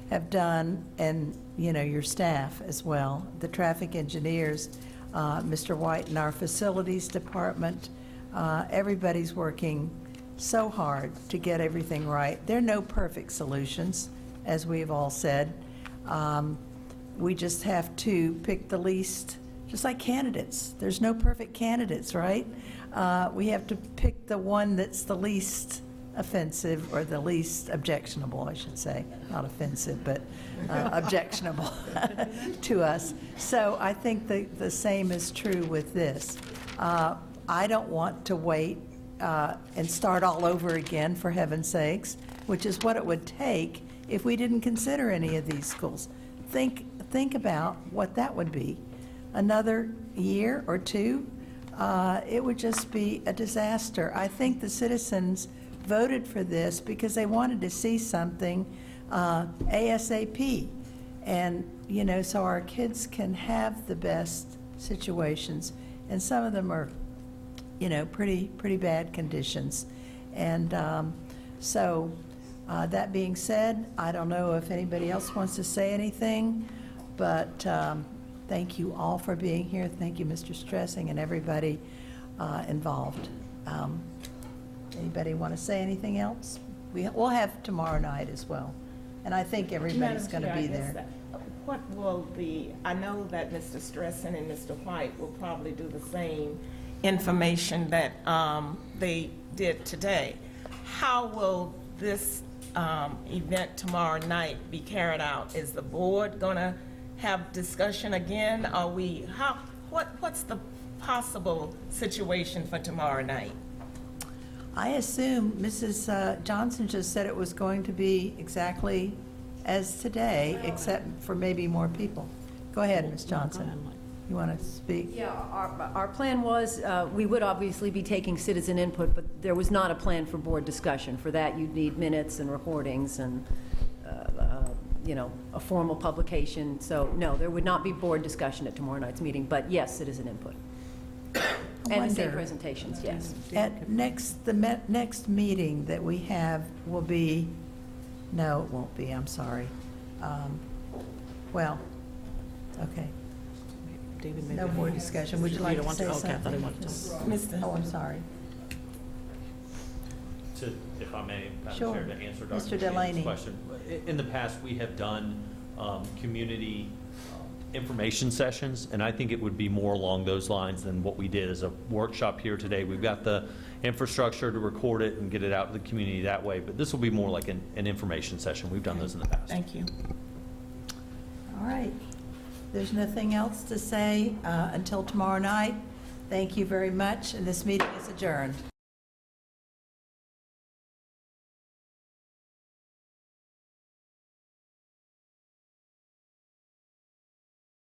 [SPEAKER 1] have done, and, your staff as well, the traffic engineers, Mr. White in our facilities department. Everybody's working so hard to get everything right. There are no perfect solutions, as we've all said. We just have to pick the least just like candidates. There's no perfect candidates, right? We have to pick the one that's the least offensive, or the least objectionable, I should say. Not offensive, but objectionable to us. So I think the same is true with this. I don't want to wait and start all over again, for heaven's sakes, which is what it would take if we didn't consider any of these schools. Think about what that would be. Another year or two, it would just be a disaster. I think the citizens voted for this because they wanted to see something ASAP. And, you know, so our kids can have the best situations. And some of them are, you know, pretty bad conditions. And so that being said, I don't know if anybody else wants to say anything, but thank you all for being here. Thank you, Mr. Stressing, and everybody involved. Anybody want to say anything else? We'll have tomorrow night as well. And I think everybody's going to be there.
[SPEAKER 4] What will I know that Mr. Stresson and Mr. White will probably do the same information that they did today. How will this event tomorrow night be carried out? Is the board going to have discussion again? What's the possible situation for tomorrow night?
[SPEAKER 1] I assume Mrs. Johnson just said it was going to be exactly as today, except for maybe more people. Go ahead, Ms. Johnson. You want to speak?
[SPEAKER 2] Yeah, our plan was, we would obviously be taking citizen input, but there was not a plan for board discussion. For that, you'd need minutes and recordings and, you know, a formal publication. So, no, there would not be board discussion at tomorrow night's meeting, but yes, citizen input. And the same presentations, yes.
[SPEAKER 1] At the next meeting that we have will be, no, it won't be, I'm sorry. Well, okay.
[SPEAKER 16] David,
[SPEAKER 1] No more discussion. Would you like to say something?
[SPEAKER 16] Okay, I thought he wanted to.
[SPEAKER 1] Oh, I'm sorry.
[SPEAKER 10] If I may, Madam
[SPEAKER 1] Sure.
[SPEAKER 10] Chair, to answer
[SPEAKER 1] Mr.
[SPEAKER 10] Dr.
[SPEAKER 1] Delaney.
[SPEAKER 10] Shannon's question. In the past, we have done community information sessions, and I think it would be more along those lines than what we did as a workshop here today. We've got the infrastructure to record it and get it out to the community that way, but this will be more like an information session. We've done those in the past.
[SPEAKER 4] Thank you.
[SPEAKER 1] All right. There's nothing else to say until tomorrow night. Thank you very much, and this meeting is adjourned.